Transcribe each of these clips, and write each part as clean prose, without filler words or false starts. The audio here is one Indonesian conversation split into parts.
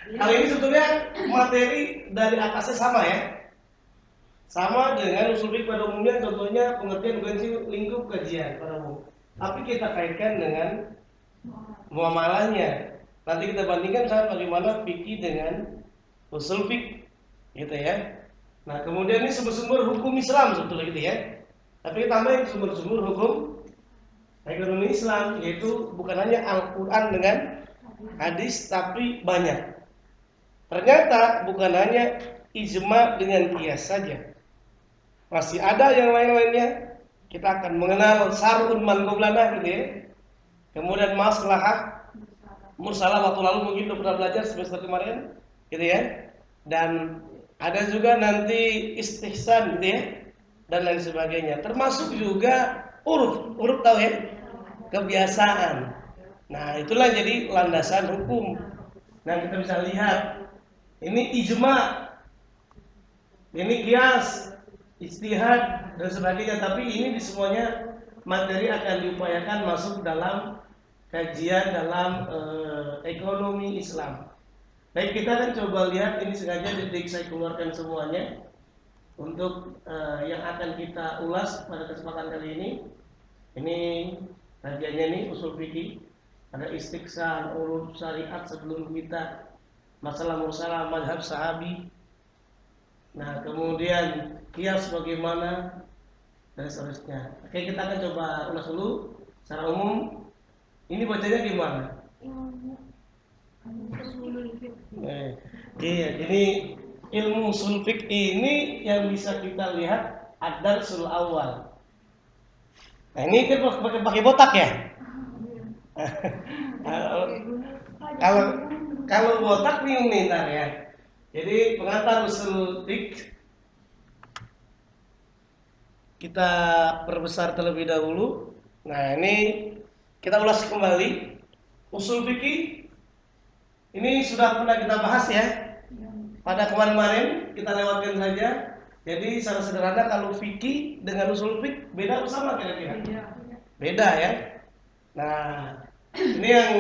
Hal ini sebetulnya materi dari atasnya sama ya. Sama dengan usul fikih pada umumnya, contohnya pengertian bukan lingkup kajian pada umum. Tapi kita kaitkan dengan muamalahnya. Nanti kita bandingkan sama bagaimana fikih dengan usul fikih, gitu ya. Nah, kemudian ini sumber-sumber hukum Islam sebetulnya gitu ya. Tapi tambahin sumber-sumber hukum ekonomi Islam, yaitu bukan hanya Al-Quran dengan hadis, tapi banyak. Ternyata bukan hanya ijma dengan qiyas saja. Masih ada yang lain-lainnya. Kita akan mengenal sarun man qablana gitu ya. Kemudian maslahah mursalah, waktu lalu mungkin udah pernah belajar semester kemarin gitu ya. Dan ada juga nanti istihsan gitu ya, dan lain sebagainya. Termasuk juga uruf tahu ya, kebiasaan. Nah, itulah jadi landasan hukum. Nah, kita bisa lihat ini ijma, ini qiyas, ijtihad dan sebagainya. Tapi ini di semuanya materi akan diupayakan masuk dalam kajian dalam ekonomi Islam. Baik, kita kan coba lihat, ini sengaja detik saya keluarkan semuanya untuk yang akan kita ulas pada kesempatan kali ini. Ini kajiannya nih usul fikih, ada istiqsal, uruf syariat sebelum kita, masalah musalah mazhab sahabi. Nah, kemudian qiyas bagaimana dan seterusnya. Oke, kita akan coba ulas dulu secara umum. Ini bacanya gimana? Iya, jadi ilmu usul fiqh ini yang bisa kita lihat ad-darsul awal. Nah, ini kan pakai botak ya? Kalau botak bingung nih ntar ya. Jadi pengantar usul fiqh kita perbesar terlebih dahulu. Nah, ini kita ulas kembali. Usul fikih ini sudah pernah kita bahas ya. Pada kemarin-kemarin kita lewatkan saja. Jadi secara sederhana kalau fikih dengan usul fikih beda atau sama kira-kira? Beda ya. Nah, ini yang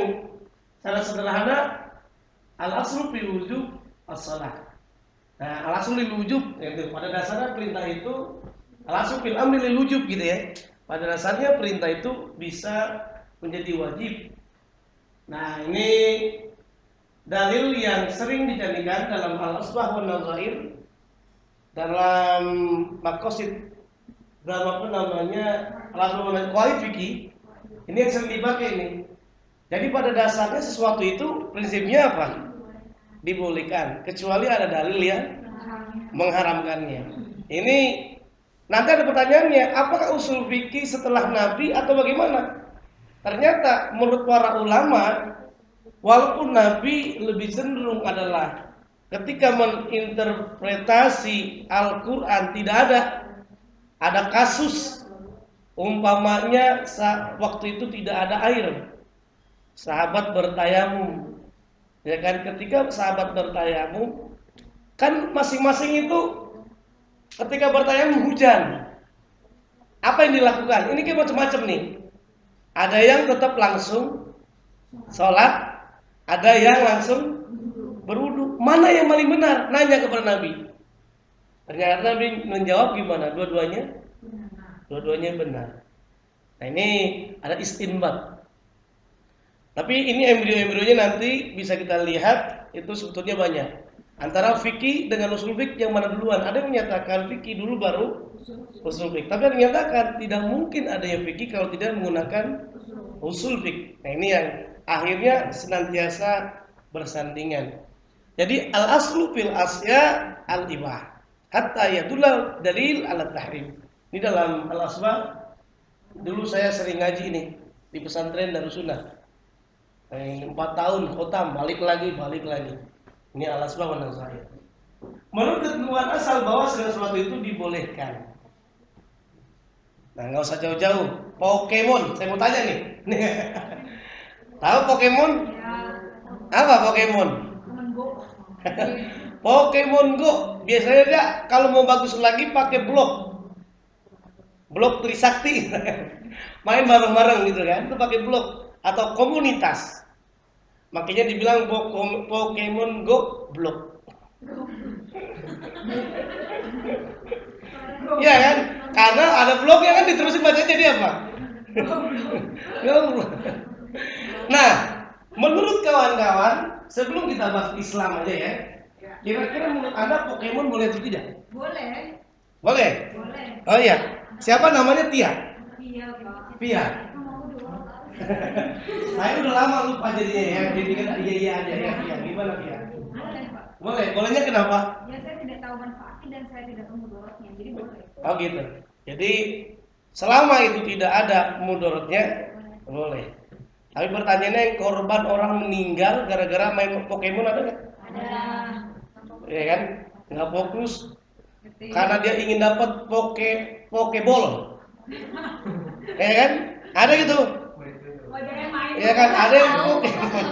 secara sederhana al-aslu fil wujub as-shalah. Nah, al-aslu lil wujub itu pada dasarnya perintah itu al-aslu fil amri lil wujub gitu ya. Pada dasarnya perintah itu bisa menjadi wajib. Nah, ini dalil yang sering dijadikan dalam al-asbah wan nazair, dalam maqasid, dalam apa namanya al-asbah qawaid fikih. Ini yang sering dipakai ini. Jadi pada dasarnya sesuatu itu prinsipnya apa? Dibolehkan, kecuali ada dalil yang mengharamkannya. Ini nanti ada pertanyaannya, apakah usul fikih setelah Nabi atau bagaimana? Ternyata menurut para ulama, walaupun Nabi lebih cenderung adalah ketika menginterpretasi Al-Quran tidak ada kasus umpamanya waktu itu tidak ada air, sahabat bertayamum, ya kan? Ketika sahabat bertayamum, kan masing-masing itu ketika bertayamum hujan, apa yang dilakukan? Ini kan macam-macam nih. Ada yang tetap langsung sholat, ada yang langsung berwudu. Mana yang paling benar? Nanya kepada Nabi. Ternyata Nabi menjawab gimana? Dua-duanya benar. Nah, ini ada istinbat. Tapi ini embrio-embrionya nanti bisa kita lihat, itu sebetulnya banyak. Antara fikih dengan usul fikih yang mana duluan? Ada yang menyatakan fikih dulu baru usul fikih. Tapi ada yang menyatakan tidak mungkin ada yang fikih kalau tidak menggunakan usul fikih. Nah, ini yang akhirnya senantiasa bersandingan. Jadi al-aslu fil asya al-ibah hatta yadulla dalil ala tahrim. Ini dalam al-asbah. Dulu saya sering ngaji ini di pesantren Darussunnah. 4 tahun khotam, balik lagi. Ini al-asbah wan nazair. Menurut ketentuan asal bahwa segala sesuatu itu dibolehkan. Nah, nggak usah jauh-jauh. Pokemon, saya mau tanya nih. Tahu Pokemon? Apa Pokemon? Pokemon Go. Biasanya dia kalau mau bagus lagi pakai blok Trisakti. Main bareng-bareng gitu kan, itu pakai blok atau komunitas. Makanya dibilang Pokemon Go blok. Iya kan? Karena ada bloknya kan, diterusin bacanya jadi apa? Goblok. Nah, menurut kawan-kawan, sebelum kita bahas Islam aja ya, kira-kira menurut Anda Pokemon boleh atau tidak? Boleh. Boleh? Boleh. Oh iya. Siapa namanya Tia? Iya, Pak. Pia. Saya udah lama lupa jadinya ya. Jadi kan iya aja ya. Pia. Gimana Pia? Boleh, Pak. Boleh. Bolehnya kenapa? Ya, saya tidak tahu manfaatnya dan saya tidak tahu mudaratnya. Jadi boleh. Oh gitu. Jadi selama itu tidak ada mudaratnya, boleh. Tapi pertanyaannya, yang korban orang meninggal gara-gara main Pokemon ada nggak? Ada. Ya kan? Nggak fokus karena dia ingin dapat Pokeball. Ya kan? Ada gitu. Ya kan? Ada yang Pokemon.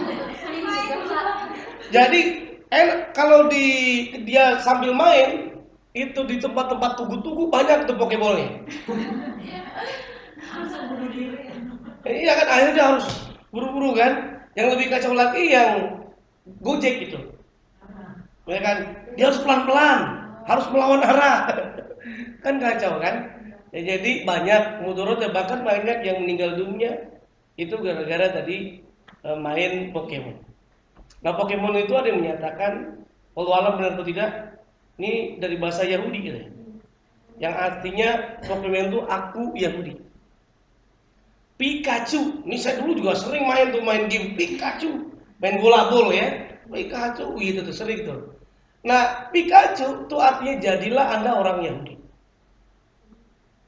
Jadi kalau dia sambil main itu di tempat-tempat tugu-tugu banyak tuh Pokeballnya. Iya kan, akhirnya dia harus buru-buru kan. Yang lebih kacau lagi yang Gojek itu. Ya kan? Dia harus pelan-pelan, harus melawan arah. Kan kacau kan? Ya, jadi banyak mudaratnya, bahkan banyak yang meninggal dunia itu gara-gara tadi main Pokemon. Nah, Pokemon itu ada yang menyatakan, wallahu alam benar atau tidak, ini dari bahasa Yahudi gitu ya. Yang artinya Pokemon itu aku Yahudi. Pikachu, ini saya dulu juga sering main game Pikachu, main bola ya. Pikachu gitu tuh sering tuh. Nah, Pikachu itu artinya jadilah Anda orang Yahudi.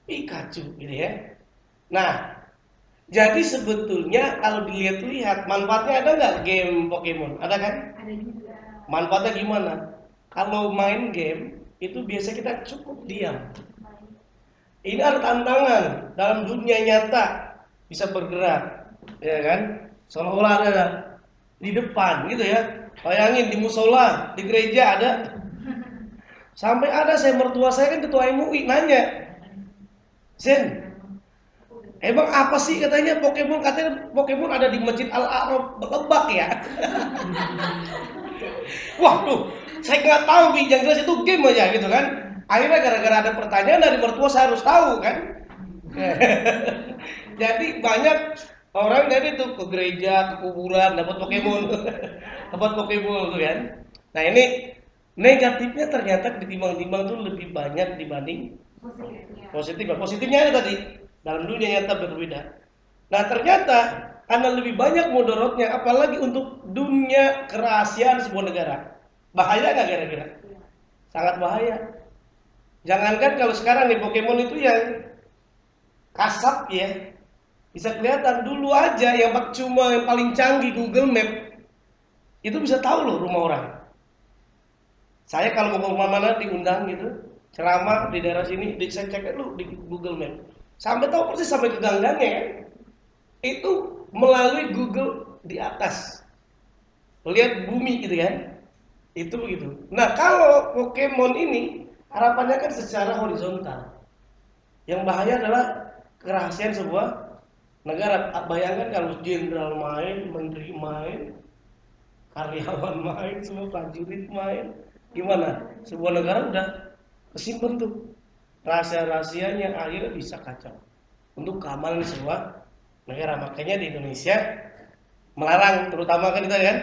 Pikachu gitu ya. Nah, jadi sebetulnya kalau dilihat-lihat manfaatnya ada nggak game Pokemon? Ada kan? Ada juga. Manfaatnya gimana? Kalau main game itu biasa kita cukup diam. Ini ada tantangan dalam dunia nyata, bisa bergerak, ya kan? Seolah-olah ada di depan gitu ya. Bayangin di musola, di gereja ada. Sampai ada mertua saya kan ketua MUI nanya, Zen, emang apa sih katanya Pokemon ada di Masjid Al-Arab Lebak ya? Waduh, saya nggak tahu yang jelas itu game aja gitu kan. Akhirnya gara-gara ada pertanyaan dari mertua saya harus tahu kan. Jadi banyak orang dari itu ke gereja, ke kuburan dapat Pokemon, dapat Pokemon tuh kan. Nah ini negatifnya ternyata ditimbang-timbang tuh lebih banyak dibanding positifnya. Positifnya ada tadi dalam dunia nyata berbeda. Nah ternyata karena lebih banyak mudaratnya, apalagi untuk dunia kerahasiaan sebuah negara. Bahaya nggak kira-kira? Sangat bahaya. Jangankan kalau sekarang nih Pokemon itu yang kasat ya, bisa kelihatan. Dulu aja yang cuma yang paling canggih Google Map itu bisa tahu loh rumah orang. Saya kalau mau kemana-mana diundang gitu, ceramah di daerah sini, saya cek dulu di Google Map, sampai tahu persis sampai ke ganggannya kan. Itu melalui Google di atas, lihat bumi gitu kan. Itu begitu. Nah kalau Pokemon ini harapannya kan secara horizontal. Yang bahaya adalah kerahasiaan sebuah negara. Bayangkan kalau jenderal main, menteri main, karyawan main, semua prajurit main, gimana? Sebuah negara udah kesimpan tuh rahasia-rahasianya, akhirnya bisa kacau untuk keamanan sebuah negara. Makanya di Indonesia melarang, terutama kan kita kan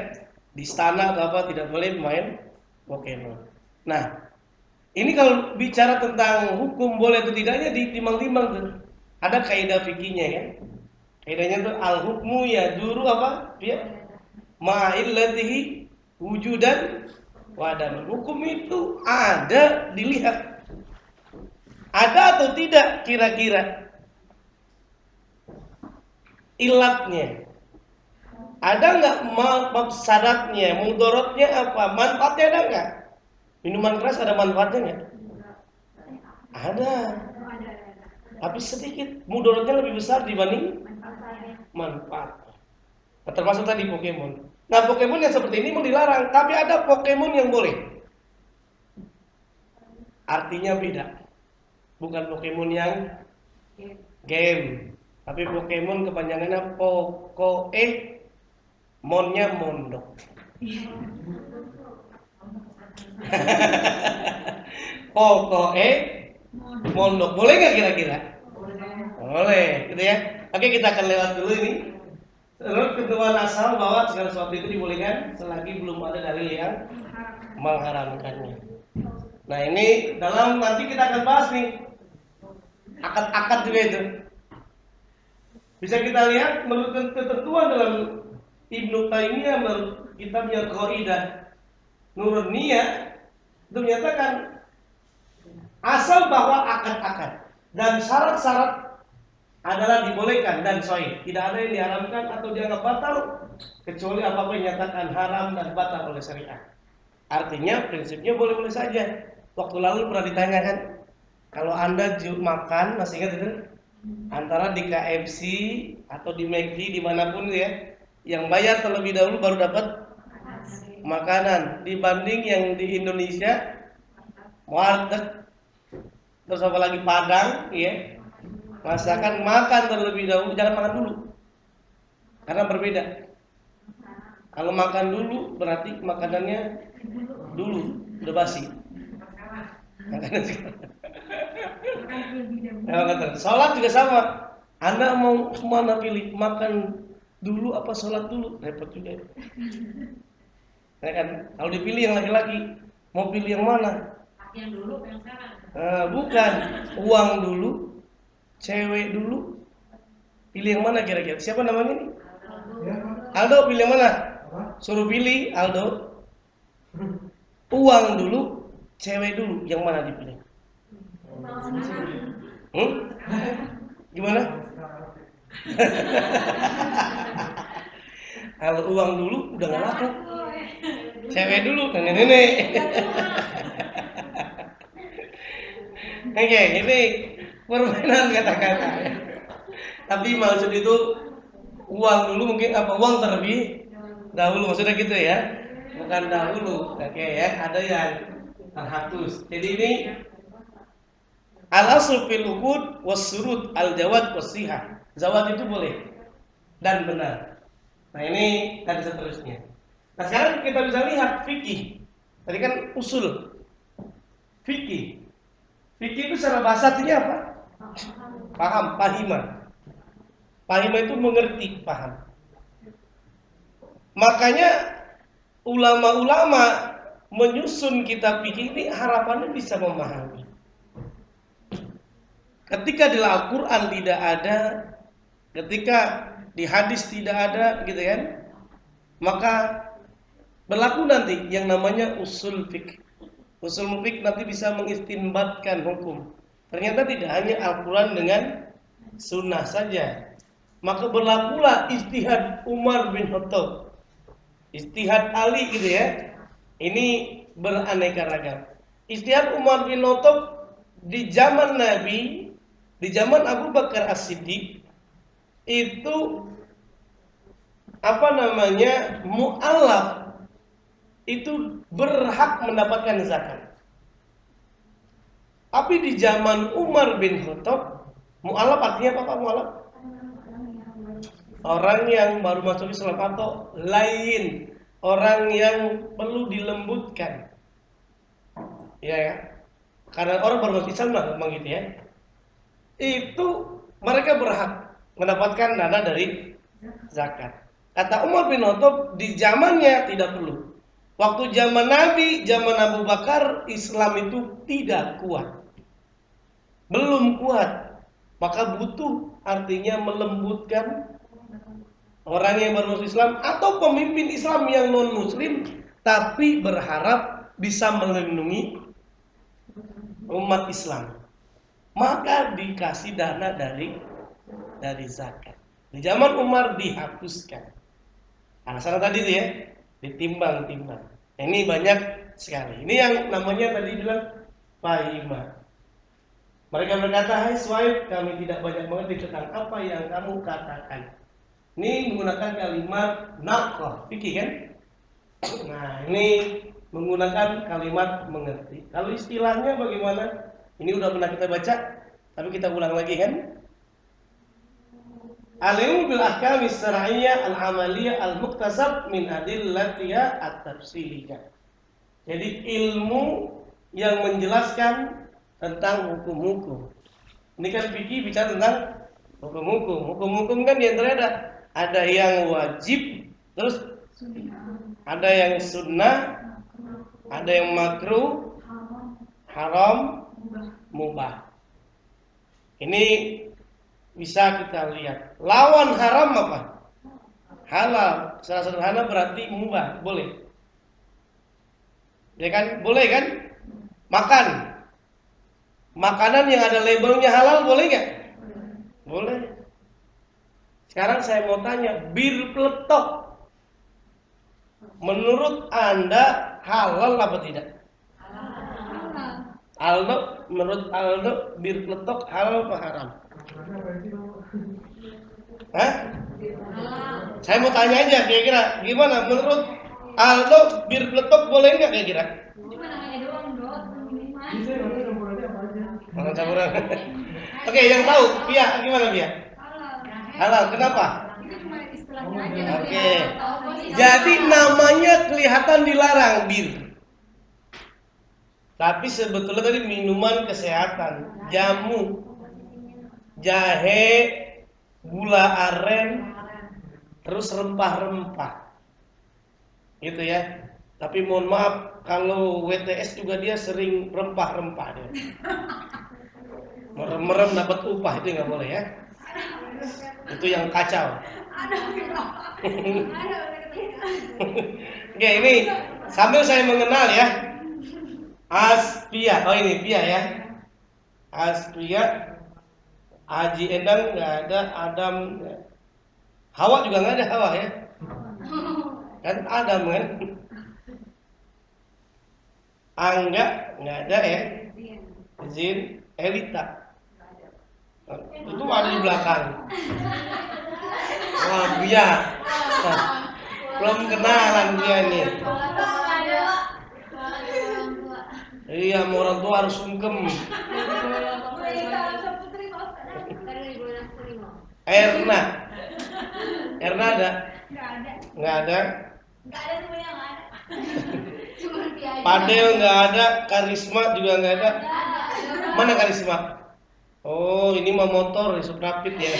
di istana atau apa tidak boleh main Pokemon. Nah, ini kalau bicara tentang hukum boleh atau tidaknya ditimbang-timbang tuh. Ada kaidah fikihnya ya. Kaidahnya tuh al hukmu ya duru apa? Ya. Ma'illatihi wujudan wadan. Hukum itu ada dilihat. Ada atau tidak kira-kira ilatnya? Ada nggak mafsadatnya, mudaratnya apa? Manfaatnya ada nggak? Minuman keras ada manfaatnya nggak? Ada. Tapi sedikit, mudaratnya lebih besar dibanding manfaat. Nah, termasuk tadi Pokemon. Nah Pokemon yang seperti ini mau dilarang, tapi ada Pokemon yang boleh. Artinya beda. Bukan Pokemon yang game, tapi Pokemon kepanjangannya Monnya mondok. Pokoknya mondok. Boleh nggak kira-kira? Boleh, gitu ya. Oke, kita akan lewat dulu ini. Menurut ketentuan asal bahwa segala sesuatu itu dibolehkan selagi belum ada dalil yang mengharamkannya. Nah, ini dalam nanti kita akan bahas nih akad-akad juga itu. Bisa kita lihat menurut ketentuan dalam Ibnu Taimiyah, menurut kitabnya Qaidah Nuruniyah itu menyatakan asal bahwa akad-akad dan syarat-syarat adalah dibolehkan dan sahih. Tidak ada yang diharamkan atau dianggap batal kecuali apapun yang dinyatakan haram dan batal oleh syariat. Artinya prinsipnya boleh-boleh saja. Waktu lalu pernah ditanya kan, kalau Anda makan, masih ingat itu? Antara di KFC atau di McD dimanapun ya, yang bayar terlebih dahulu baru dapat makanan, dibanding yang di Indonesia warteg, terus apalagi Padang ya, masakan makan terlebih dahulu, jangan makan dulu karena berbeda. Kalau makan dulu berarti makanannya dulu udah basi. Sholat juga sama. Anda mau mana pilih, makan dulu apa sholat dulu? Repot juga. Ya kan? Kalau dipilih yang laki-laki, mau pilih yang mana? Yang dulu, yang sekarang. Bukan, uang dulu, cewek dulu. Pilih yang mana kira-kira? Siapa namanya nih? Aldo, pilih yang mana? Suruh pilih, Aldo. Uang dulu, cewek dulu, yang mana dipilih? Gimana? Kalau uang dulu udah nggak laku, cewek dulu, nenek-nenek. Oke, ini permainan kata-kata. Tapi maksud itu uang dulu mungkin apa? Uang terlebih dahulu, maksudnya gitu ya? Bukan dahulu. Oke ya, ada yang terhapus. Jadi ini al-asl fil uqud was-surut al-jawad was-sihah. Zawad itu boleh dan benar. Nah, ini dan seterusnya. Nah, sekarang kita bisa lihat fikih. Tadi kan usul. Fikih. Fikih itu secara bahasa artinya apa? Paham, pahimah. Pahimah itu mengerti, paham. Makanya ulama-ulama menyusun kitab fikih ini harapannya bisa memahami. Ketika di Al-Quran tidak ada, ketika di hadis tidak ada, gitu kan, maka berlaku nanti yang namanya usul fikih. Usul fikih nanti bisa mengistinbatkan hukum. Ternyata tidak hanya Al-Quran dengan sunnah saja. Maka berlakulah ijtihad Umar bin Khattab, ijtihad Ali, gitu ya. Ini beraneka ragam. Ijtihad Umar bin Khattab di zaman Nabi, di zaman Abu Bakar As-Siddiq itu mu'allaf itu berhak mendapatkan zakat. Tapi di zaman Umar bin Khattab, mu'allaf artinya apa Pak mu'allaf? Orang yang baru masuk Islam atau lain, orang yang perlu dilembutkan. Ya. Karena orang baru masuk Islam lah memang gitu ya. Itu mereka berhak mendapatkan dana dari zakat. Kata Umar bin Khattab, di zamannya tidak perlu. Waktu zaman Nabi, zaman Abu Bakar, Islam itu tidak kuat. Belum kuat. Maka butuh, artinya melembutkan orang yang baru masuk Islam atau pemimpin Islam yang non-muslim, tapi berharap bisa melindungi umat Islam. Maka dikasih dana dari zakat. Di zaman Umar dihapuskan. Alasan tadi itu ya, ditimbang-timbang. Ini banyak sekali. Ini yang namanya tadi bilang pahimah. Mereka berkata, hai Suhaib, kami tidak banyak mengerti tentang apa yang kamu katakan. Ini menggunakan kalimat naqah, fikih kan? Nah, ini menggunakan kalimat mengerti. Kalau istilahnya bagaimana? Ini udah pernah kita baca, tapi kita ulang lagi kan? Al-ilmu bil ahkam syar'iyyah al-amaliyah al-muktasab min adillatiha at-tafsiliyah. Jadi ilmu yang menjelaskan tentang hukum-hukum. Ini kan fikih bicara tentang hukum-hukum. Hukum-hukum kan di antara ada yang wajib, terus ada yang sunnah, ada yang makruh, haram, mubah. Ini bisa kita lihat. Lawan haram apa? Halal. Secara sederhana berarti mubah, boleh. Ya kan? Boleh kan? Makan. Makanan yang ada labelnya halal boleh nggak? Boleh. Sekarang saya mau tanya, bir peletok menurut Anda halal apa tidak? Aldo, menurut Aldo bir peletok halal apa haram? Hah? Saya mau tanya aja kira-kira gimana menurut Aldo bir peletok boleh nggak kira-kira? Cuma namanya doang, Dot. Makan campuran. Oke, yang tahu, Pia gimana Pia? Halal, kenapa? Itu cuma istilahnya aja. Oke. Jadi namanya kelihatan dilarang bir. Tapi sebetulnya tadi minuman kesehatan, jamu, jahe, gula aren, terus rempah-rempah. Gitu ya. Tapi mohon maaf, kalau WTS juga dia sering rempah-rempah dia. Merem-merem dapat upah itu nggak boleh ya. Itu yang kacau. Oke, ini sambil saya mengenal ya. Aspia, oh ini Pia ya. Aspia, Haji Endang nggak ada, Adam, Hawa juga nggak ada Hawa ya. Kan Adam kan. Angga nggak ada ya. Zin, Elita. Itu ada di belakang. Wah, Buya. Belum kenalan dia nih. Iya, sama orang tua harus sungkem. Erna. Erna ada? Nggak ada. Semuanya nggak ada. Cuma dia aja. Padel nggak ada, Karisma juga nggak ada. Mana Karisma? Oh, ini mah motor, Suprapit ya.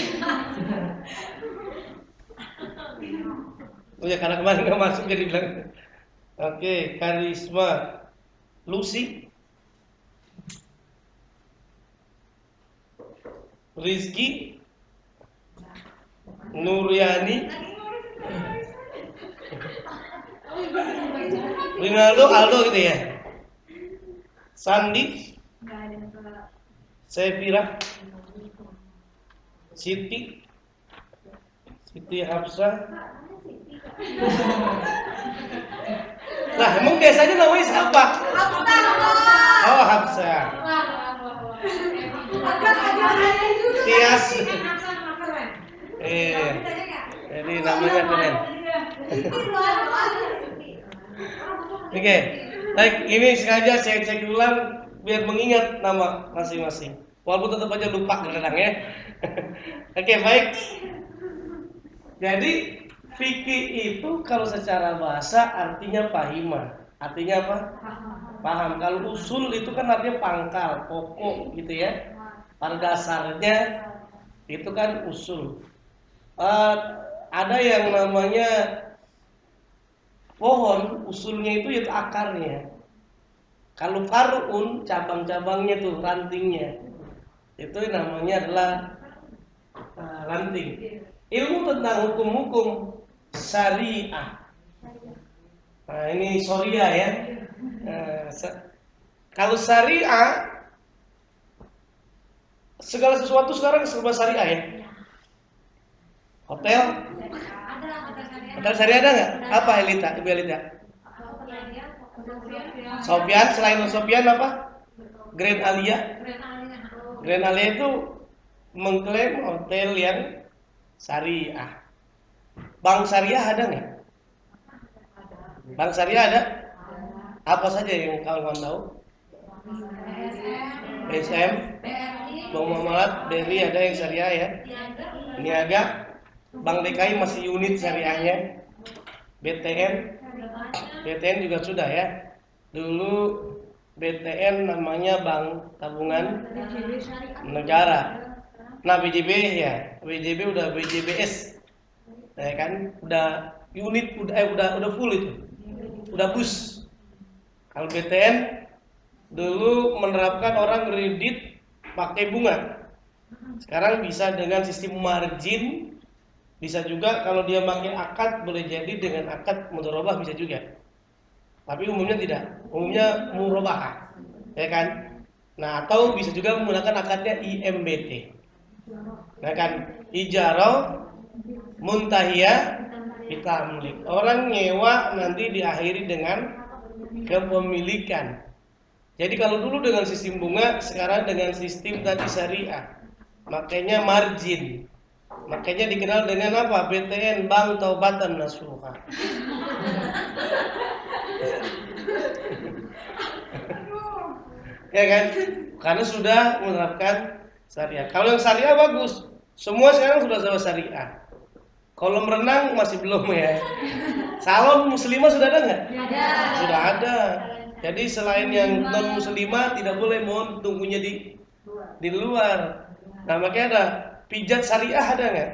Oh ya, karena kemarin nggak masuk jadi bilang. Oke, Karisma, Lucy, Rizky, Nuryani, Rinaldo, Aldo gitu ya. Sandi, Sevira, Siti Hafsah. Nah, emang biasanya namanya siapa? Oh, Hafsah. Tias. Jadi namanya keren. Oke, baik. Ini sengaja saya cek ulang biar mengingat nama masing-masing. Walaupun tetap aja lupa kadang-kadang ya. Oke, baik. Jadi fikih itu kalau secara bahasa artinya pahiman. Artinya apa? Paham. Kalau usul itu kan artinya pangkal, pokok gitu ya. Pada dasarnya itu kan usul. Ada yang namanya pohon, usulnya itu yaitu akarnya. Kalau far'un, cabang-cabangnya tuh, rantingnya. Itu namanya adalah ranting. Ilmu tentang hukum-hukum syariah. Nah, ini syariah ya. Kalau syariah, segala sesuatu sekarang serba syariah ya. Hotel syariah ada nggak? Apa Elita? Ibu Elita? Sofian, selain Sofian apa? Grand Alia. Grand Alia itu mengklaim hotel yang syariah. Bank syariah ada nggak? Bank syariah ada? Apa saja yang kawan-kawan tahu? BSM, Bank Muamalat, BRI ada yang syariah ya. Niaga, Bank DKI masih unit syariahnya. BTN juga sudah ya. Dulu BTN namanya Bank Tabungan Negara. Nah BJB ya, BJB udah BJBS, ya kan? Udah unit, udah full itu, udah bus. Kalau BTN dulu menerapkan orang kredit pakai bunga. Sekarang bisa dengan sistem margin, bisa juga kalau dia pakai akad boleh jadi dengan akad mudharabah bisa juga. Tapi umumnya tidak, umumnya murabahah, ya kan? Nah atau bisa juga menggunakan akadnya IMBT, nah kan? Ijarah muntahiyah bitamlik. Orang nyewa nanti diakhiri dengan kepemilikan. Jadi kalau dulu dengan sistem bunga, sekarang dengan sistem tadi syariah. Makanya margin. Makanya dikenal dengan apa? BTN, Bank Taubatan Nasuha. Ya kan? Karena sudah menerapkan syariah. Kalau yang syariah bagus. Semua sekarang sudah sama syariah. Kolam renang masih belum ya. Salon muslimah sudah ada nggak? Sudah ada. Jadi selain yang non muslimah tidak boleh, mohon tunggunya di luar. Nah makanya ada pijat syariah, ada nggak?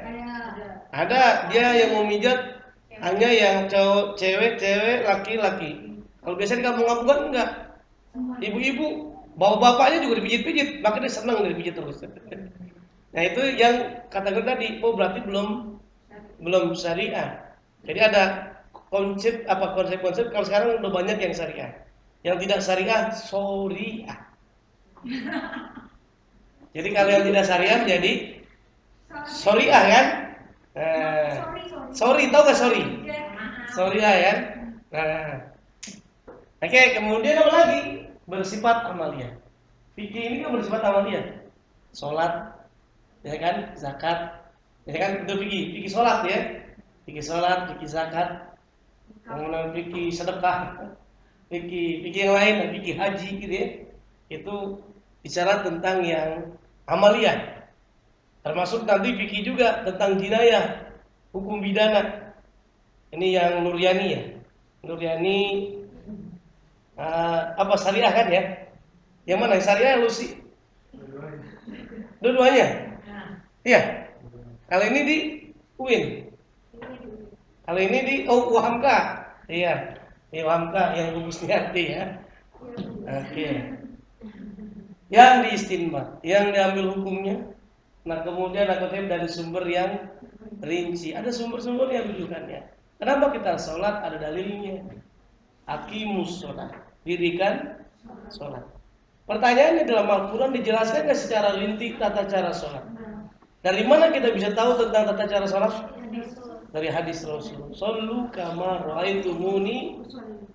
Ada. Dia yang mau mijat hanya yang cowok, cewek, laki-laki. Kalau biasanya di kampung-kampung kan enggak. Ibu-ibu bawa bapaknya juga dipijit-pijit, makanya dia senang dipijit terus. Nah itu yang kategori tadi. Oh berarti belum syariah. Jadi ada konsep kalau sekarang udah banyak yang syariah. Yang tidak syariah syariah. Jadi kalau yang tidak syariah jadi syariah kan? Sorry, tahu gak sorry? Syariah ya. Nah, oke, kemudian apa lagi? Bersifat amalia. Fikih ini kan bersifat amalia. Sholat, ya kan? Zakat, ya kan? Itu fikih sholat ya. Fikih sholat, fikih zakat, kemudian fikih sedekah, fikih yang lain, fikih haji gitu ya. Itu bicara tentang yang amalia. Termasuk nanti fikih juga tentang jinayah, hukum pidana. Ini yang Nuryani ya. Nuryani apa syariah kan ya? Yang mana? Syariah Lucy? Dua-duanya. Iya. Kalau ini di UIN. Kalau ini di UHAMK. Iya. Di UHAMK yang gugus niati ya. Oke. Yang diistinbat, yang diambil hukumnya. Nah kemudian aku dari sumber yang rinci. Ada sumber-sumber yang rujukannya. Kenapa kita sholat? Ada dalilnya. Aqimus sholat, dirikan sholat. Pertanyaannya dalam Al-Quran dijelaskan nggak secara rinci tata cara sholat? Dari mana kita bisa tahu tentang tata cara sholat? Dari hadis Rasul. Shollu kama ra'aitumuni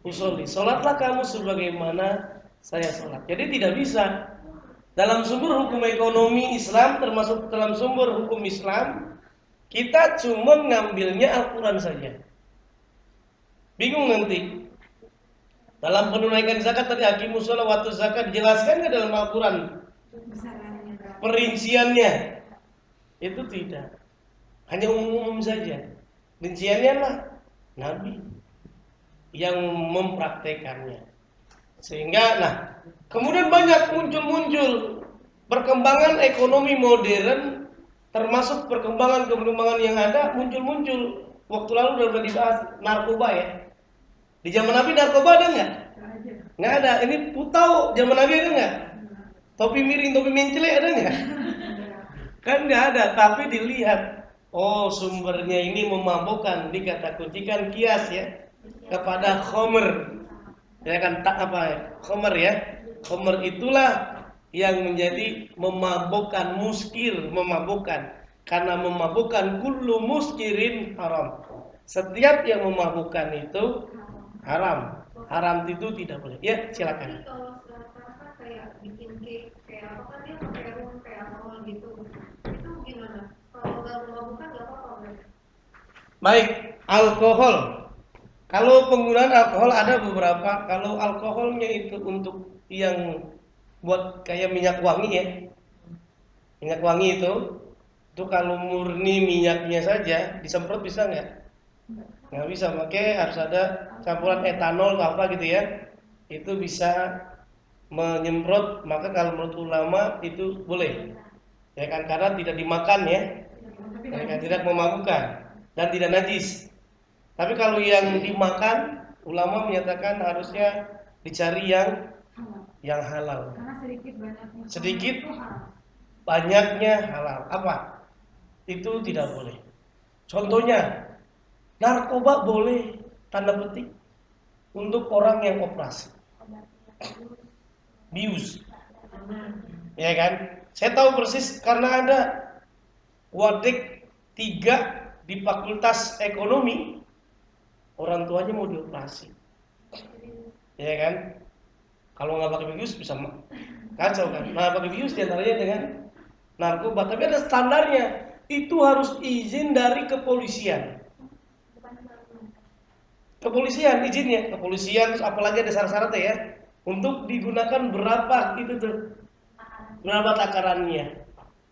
usolli. Sholatlah kamu sebagaimana saya sholat. Jadi tidak bisa. Dalam sumber hukum ekonomi Islam, termasuk dalam sumber hukum Islam, kita cuma ngambilnya Al-Quran saja. Bingung nanti. Dalam penunaikan zakat tadi hakimus sholat waktu zakat dijelaskan nggak dalam Al-Quran? Perinciannya itu tidak. Hanya umum saja. Rinciannya lah Nabi yang mempraktekannya. Sehingga kemudian banyak muncul perkembangan ekonomi modern, termasuk perkembangan yang ada muncul. Waktu lalu sudah dibahas narkoba ya. Di zaman Nabi narkoba ada nggak? Nggak ada. Ini putau zaman Nabi ada nggak? Topi miring, topi mencele ada nggak? Kan nggak ada. Tapi dilihat, oh sumbernya ini memabukkan, dikata kuncikan kias ya kepada khomer. Ya kan khomer ya. Khomer itulah yang menjadi memabukkan, muskir, memabukkan. Karena memabukkan kullu muskirin haram. Setiap yang memabukkan itu haram. Haram itu tidak boleh. Ya, silakan. Jadi kalau sekarang kan kayak bikin cake, kayak apa kan dia pakai rum, kayak alkohol gitu. Itu gimana? Kalau nggak memabukkan nggak apa-apa. Baik, alkohol. Kalau penggunaan alkohol ada beberapa. Kalau alkoholnya itu untuk yang buat kayak minyak wangi ya. Minyak wangi itu Itu kalau murni minyaknya saja disemprot bisa nggak? Nggak bisa, makanya harus ada campuran etanol atau apa gitu ya. Itu bisa menyemprot, maka kalau menurut ulama itu boleh. Ya kan, karena tidak dimakan ya. Ya kan, tidak memabukkan dan tidak najis. Tapi kalau yang dimakan, ulama menyatakan harusnya dicari yang halal. Karena sedikit Sedikit banyaknya halal. Apa? Itu tidak boleh. Contohnya, narkoba boleh, tanda petik, untuk orang yang operasi. Bius. Ya kan? Saya tahu persis karena ada wadek 3 di Fakultas Ekonomi, orang tuanya mau dioperasi. Ya kan? Kalau nggak pakai bius bisa kacau kan? Nah, pakai bius diantaranya dengan narkoba, tapi ada standarnya. Itu harus izin dari kepolisian. Kepolisian izinnya, kepolisian, terus apalagi ada syarat-syaratnya ya. Untuk digunakan berapa itu tuh, berapa takarannya.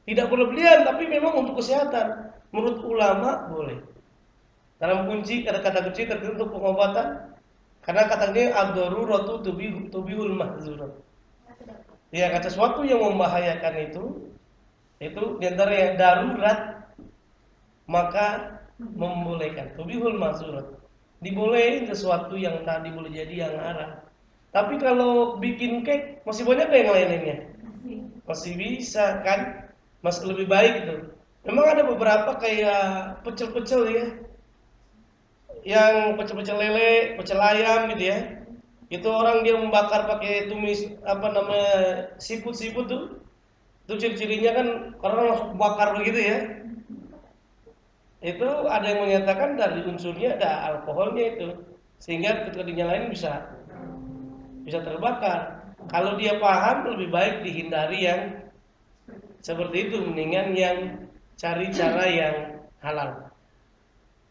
Tidak berlebihan, tapi memang untuk kesehatan. Menurut ulama boleh. Dalam kunci kata-kata kunci tertentu untuk pengobatan, karena katanya ad-daruratu tubihul mahzurat. Ya, kata sesuatu yang membahayakan itu diantaranya darurat, maka membolehkan. Tubihul mahzurat. Dibolehin sesuatu yang tadi boleh jadi yang haram. Tapi kalau bikin cake masih banyak yang lainnya. Masih bisa kan? Masih lebih baik itu. Memang ada beberapa kayak pecel-pecel ya. Yang pecel-pecel lele, pecel ayam gitu ya. Itu orang dia membakar pakai tumis apa namanya siput tuh. Itu ciri-cirinya kan orang langsung bakar begitu ya. Itu ada yang menyatakan dari unsurnya ada alkoholnya itu. Sehingga ketika dinyalain bisa terbakar. Kalau dia paham lebih baik dihindari yang seperti itu, mendingan yang cari cara yang halal.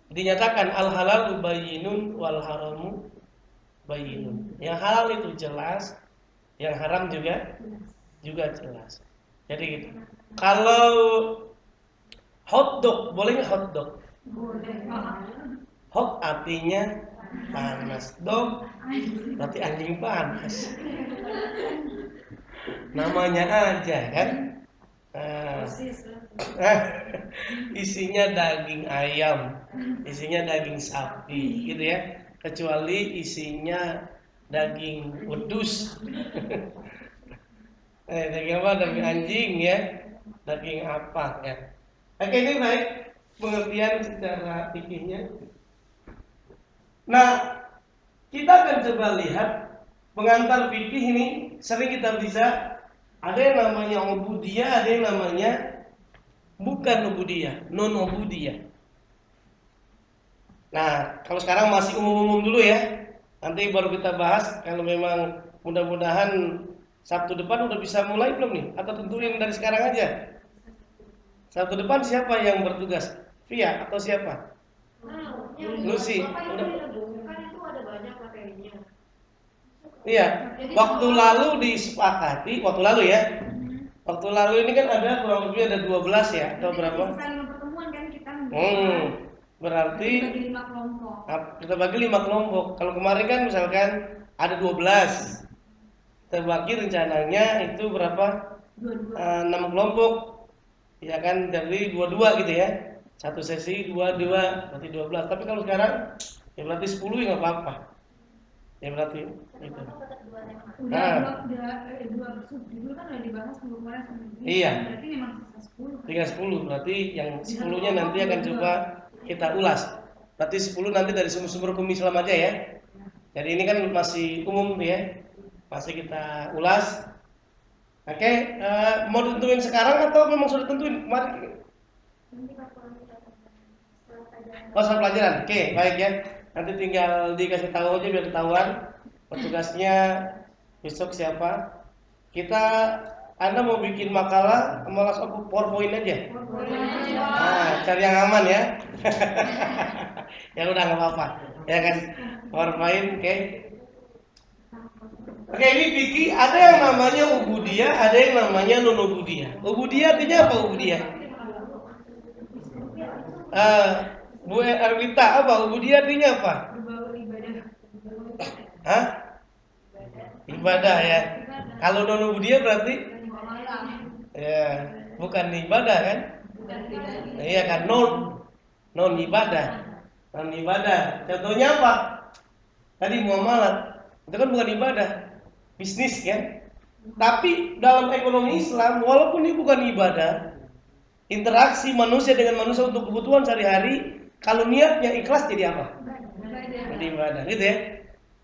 Dinyatakan al halalu bayyinun wal haramu bayyinun. Yang halal itu jelas, yang haram juga jelas. Jadi gitu. Kalau hotdog boleh nggak hotdog? Hot artinya panas, dog berarti anjing panas. Namanya aja kan. Isinya daging ayam, isinya daging sapi, gitu ya. Kecuali isinya daging wedus. Daging apa? Daging anjing ya. Daging apa ya? Oke, ini baik pengertian secara fikihnya. Nah, kita akan coba lihat pengantar fikih ini sering kita bisa ada yang namanya ubudiyah, ada yang namanya bukan ubudiyah, non ubudiyah. Nah, kalau sekarang masih umum-umum dulu ya. Nanti baru kita bahas kalau memang mudah-mudahan Sabtu depan udah bisa mulai belum nih? Atau tentuin dari sekarang aja? Sabtu depan siapa yang bertugas? Via atau siapa? Lucy. Udah. Kan itu ada banyak materinya. Iya, waktu lalu disepakati, waktu lalu ya. Waktu lalu ini kan ada kurang lebih ada 12 ya, atau berapa? Kita 5 pertemuan kan kita. Berarti kita bagi 5 kelompok. Kita bagi 5 kelompok. Kalau kemarin kan misalkan ada 12. Terbagi rencananya itu berapa? 6 kelompok. Ya kan dari 22 gitu ya. Satu sesi 2 berarti 12. Tapi kalau sekarang ya berarti 10 ya nggak apa-apa. Ya berarti itu. Udah dua subjudul kan udah dibahas kemarin. Iya. Berarti memang sisa 10. Tinggal 10. Berarti yang 10-nya nanti akan coba kita ulas. Berarti 10 nanti dari sumber-sumber hukum Islam aja ya. Jadi ini kan masih umum ya. Masih kita ulas. Oke, mau tentuin sekarang atau memang sudah tentuin kemarin? Oh, soal pelajaran. Oke, baik ya. Nanti tinggal dikasih tahu aja biar ketahuan. Petugasnya besok siapa? Anda mau bikin makalah, mau langsung PowerPoint aja. Nah, cari yang aman ya. Ya udah nggak apa-apa. Ya kan, PowerPoint, oke. Oke, ini fikih ada yang namanya ubudiyah, ada yang namanya non ubudiyah. Ubudiyah artinya apa ubudiyah? Bu Erwita, apa ubudiyah artinya apa? Berbau ibadah. Hah? Ibadah ya. Kalau non ubudiyah berarti ya bukan ibadah kan? Iya kan, non ibadah. Non ibadah. Contohnya apa? Tadi muamalat. Itu kan bukan ibadah. Bisnis kan? Tapi dalam ekonomi Islam, walaupun ini bukan ibadah, interaksi manusia dengan manusia untuk kebutuhan sehari-hari, kalau niatnya ikhlas jadi apa? Jadi ibadah, gitu ya.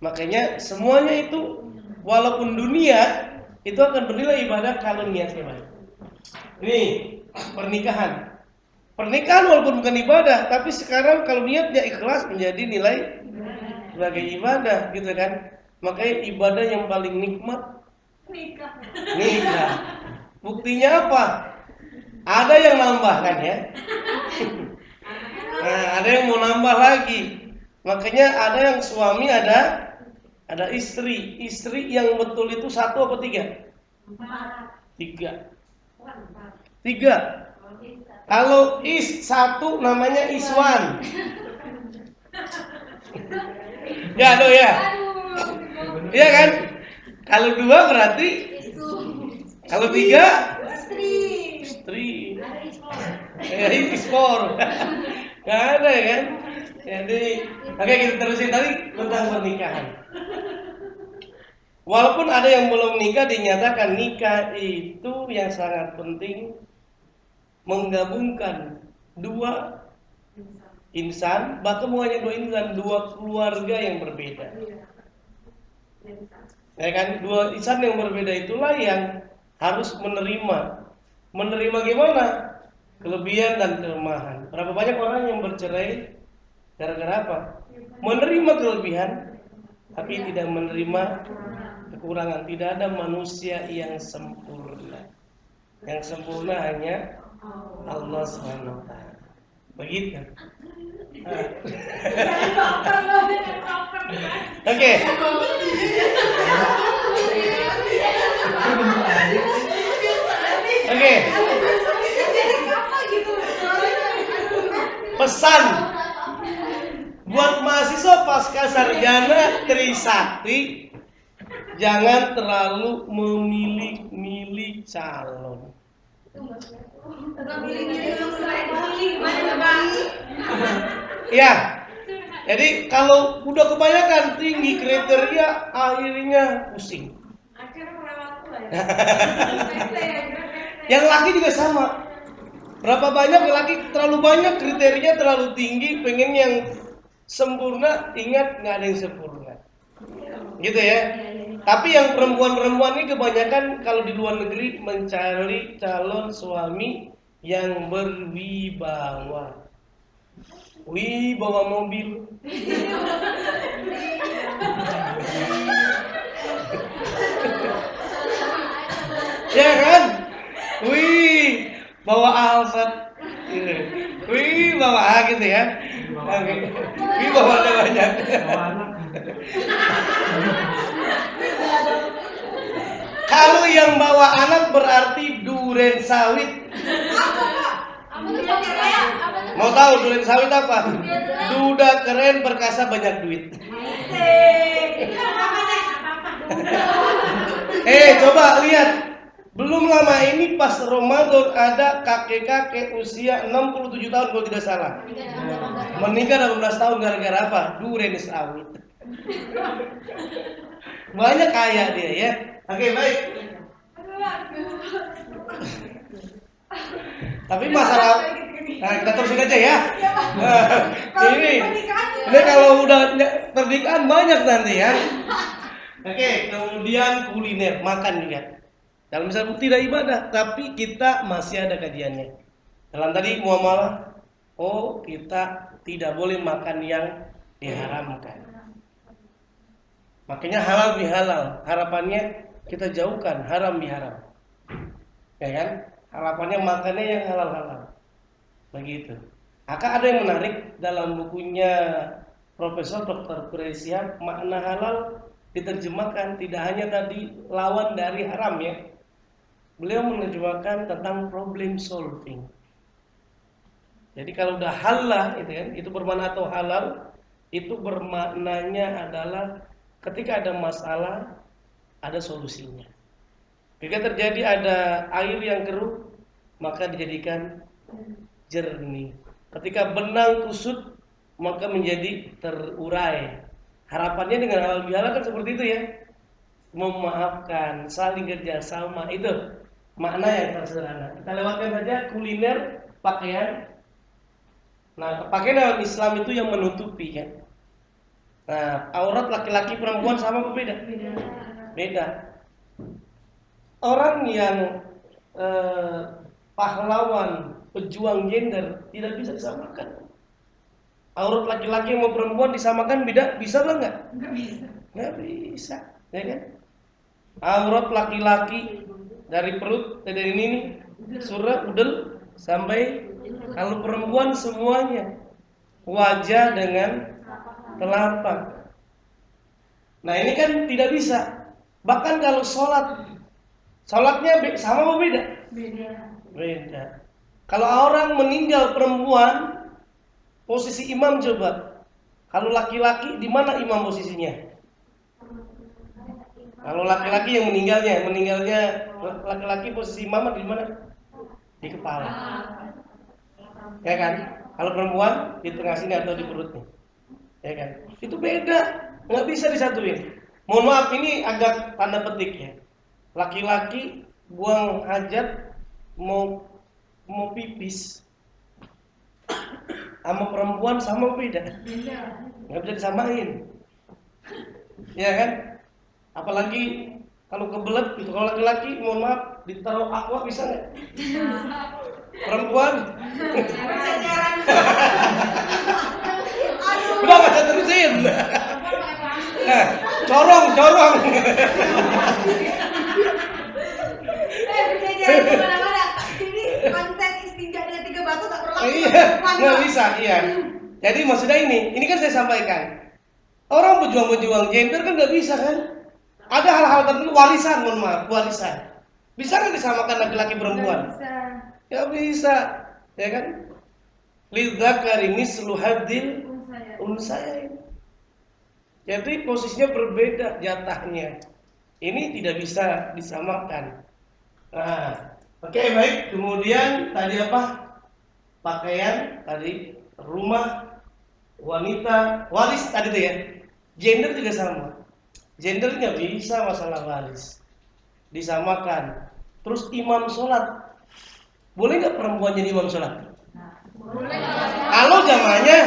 Makanya semuanya itu walaupun dunia itu akan bernilai ibadah kalau niatnya baik. Ini pernikahan. Pernikahan walaupun bukan ibadah, tapi sekarang kalau niatnya ikhlas menjadi nilai sebagai ibadah, gitu kan? Makanya ibadah yang paling nikmat nikah. Buktinya apa? Ada yang nambah kan ya? Nah, ada yang mau nambah lagi. Makanya ada yang suami, ada istri. Istri yang betul itu 1 apa 3? 3. Kalau satu namanya iswan. Ya, aduh ya. Iya kan? Kalau 2 berarti kalau 3 istri. Ya, ispor. Gak ada kan? Jadi, oke kita terusin tadi tentang pernikahan. Walaupun ada yang belum nikah, dinyatakan nikah itu yang sangat penting, menggabungkan 2 insan, bahkan bukannya 2 insan, 2 keluarga yang berbeda. Ya kan, 2 insan yang berbeda itulah yang harus menerima. Menerima gimana? Kelebihan dan kelemahan. Berapa banyak orang yang bercerai gara-gara apa? Menerima kelebihan, tapi tidak menerima kekurangan. Tidak ada manusia yang sempurna. Yang sempurna hanya Allah SWT. Begitu. Oke. Oke. Pesan buat mahasiswa pasca sarjana Trisakti, jangan terlalu memilih-milih calon. Ya, jadi kalau udah kebanyakan tinggi kriteria, akhirnya pusing. Yang laki juga sama. Berapa banyak laki terlalu banyak kriterianya terlalu tinggi, pengen yang sempurna, ingat nggak ada yang sempurna. Gitu ya. Tapi yang perempuan-perempuan ini kebanyakan kalau di luar negeri mencari calon suami yang berwibawa. Bawa mobil. Ya kan? Bawa Alphard. Bawa A gitu ya. Bawa ada banyak. Kalau yang bawa anak berarti duren sawit. Mau tahu duren sawit apa? Duda keren, perkasa, banyak duit. Coba lihat. Belum lama ini pas Ramadan ada kakek-kakek usia 67 tahun kalau tidak salah. Menikah 18 tahun gara-gara apa? Duren sawit. Banyak kaya dia ya. Oke, baik. Tapi masalah, nah kita terusin aja ya. Ini kalau udah pernikahan banyak nanti ya. Oke, kemudian kuliner, makan juga. Dalam misalnya tidak ibadah, tapi kita masih ada kajiannya. Dalam tadi muamalah, kita tidak boleh makan yang diharamkan. Makanya halal bihalal. Harapannya kita jauhkan haram biharam. Ya kan? Harapannya makannya yang halal-halal. Begitu. Maka ada yang menarik dalam bukunya Profesor Dr. Quraisyah, makna halal diterjemahkan tidak hanya tadi lawan dari haram ya. Beliau menerjemahkan tentang problem solving. Jadi kalau udah halal itu kan, itu bermakna atau halal, itu bermaknanya adalah ketika ada masalah, ada solusinya. Ketika terjadi ada air yang keruh, maka dijadikan jernih. Ketika benang kusut, maka menjadi terurai. Harapannya dengan halal bihalal kan seperti itu ya. Memaafkan, saling kerjasama, itu makna yang tersederhana. Kita lewatkan saja kuliner, pakaian. Nah, pakaian dalam Islam itu yang menutupi kan. Nah, aurat laki-laki perempuan sama apa beda? Beda. Orang yang pahlawan, pejuang gender tidak bisa disamakan. Aurat laki-laki sama perempuan disamakan beda, bisa enggak? Nggak bisa. Nggak bisa, ya kan? Aurat laki-laki dari perut, dari ini surah udel sampai kalau perempuan semuanya wajah dengan telapak. Nah ini kan tidak bisa. Bahkan kalau sholatnya sama apa beda? Beda. Kalau orang meninggal perempuan, posisi imam coba. Kalau laki-laki di mana imam posisinya? Kalau laki-laki yang meninggalnya laki-laki posisi imam di mana? Di kepala. Ya kan? Kalau perempuan di tengah sini atau di perutnya. Ya kan? Itu beda, nggak bisa disatuin. Mohon maaf ini agak tanda petik ya. Laki-laki buang hajat mau pipis sama perempuan sama beda. Nggak bisa disamain. Ya kan? Apalagi kalau kebelet gitu. Kalau laki-laki mohon maaf ditaruh aqua bisa nggak? Perempuan udah nggak bisa terusin. Corong. Ini konten istinja dengan 3 batu tak perlu. Iya, nggak bisa. Iya. Jadi maksudnya ini kan saya sampaikan. Orang pejuang gender kan nggak bisa kan? Ada hal-hal tertentu warisan, mohon maaf, warisan. Bisa nggak disamakan laki-laki perempuan? Nggak bisa, ya kan? Lidzakari mislu hadzil unsayain. Jadi posisinya berbeda jatahnya. Ini tidak bisa disamakan. Nah, oke, baik. Kemudian tadi apa? Pakaian, tadi rumah, wanita, waris tadi tuh ya. Gender juga sama. Gender nggak bisa masalah waris disamakan. Terus imam sholat, boleh nggak perempuan jadi imam sholat? Boleh. Kalau jamaahnya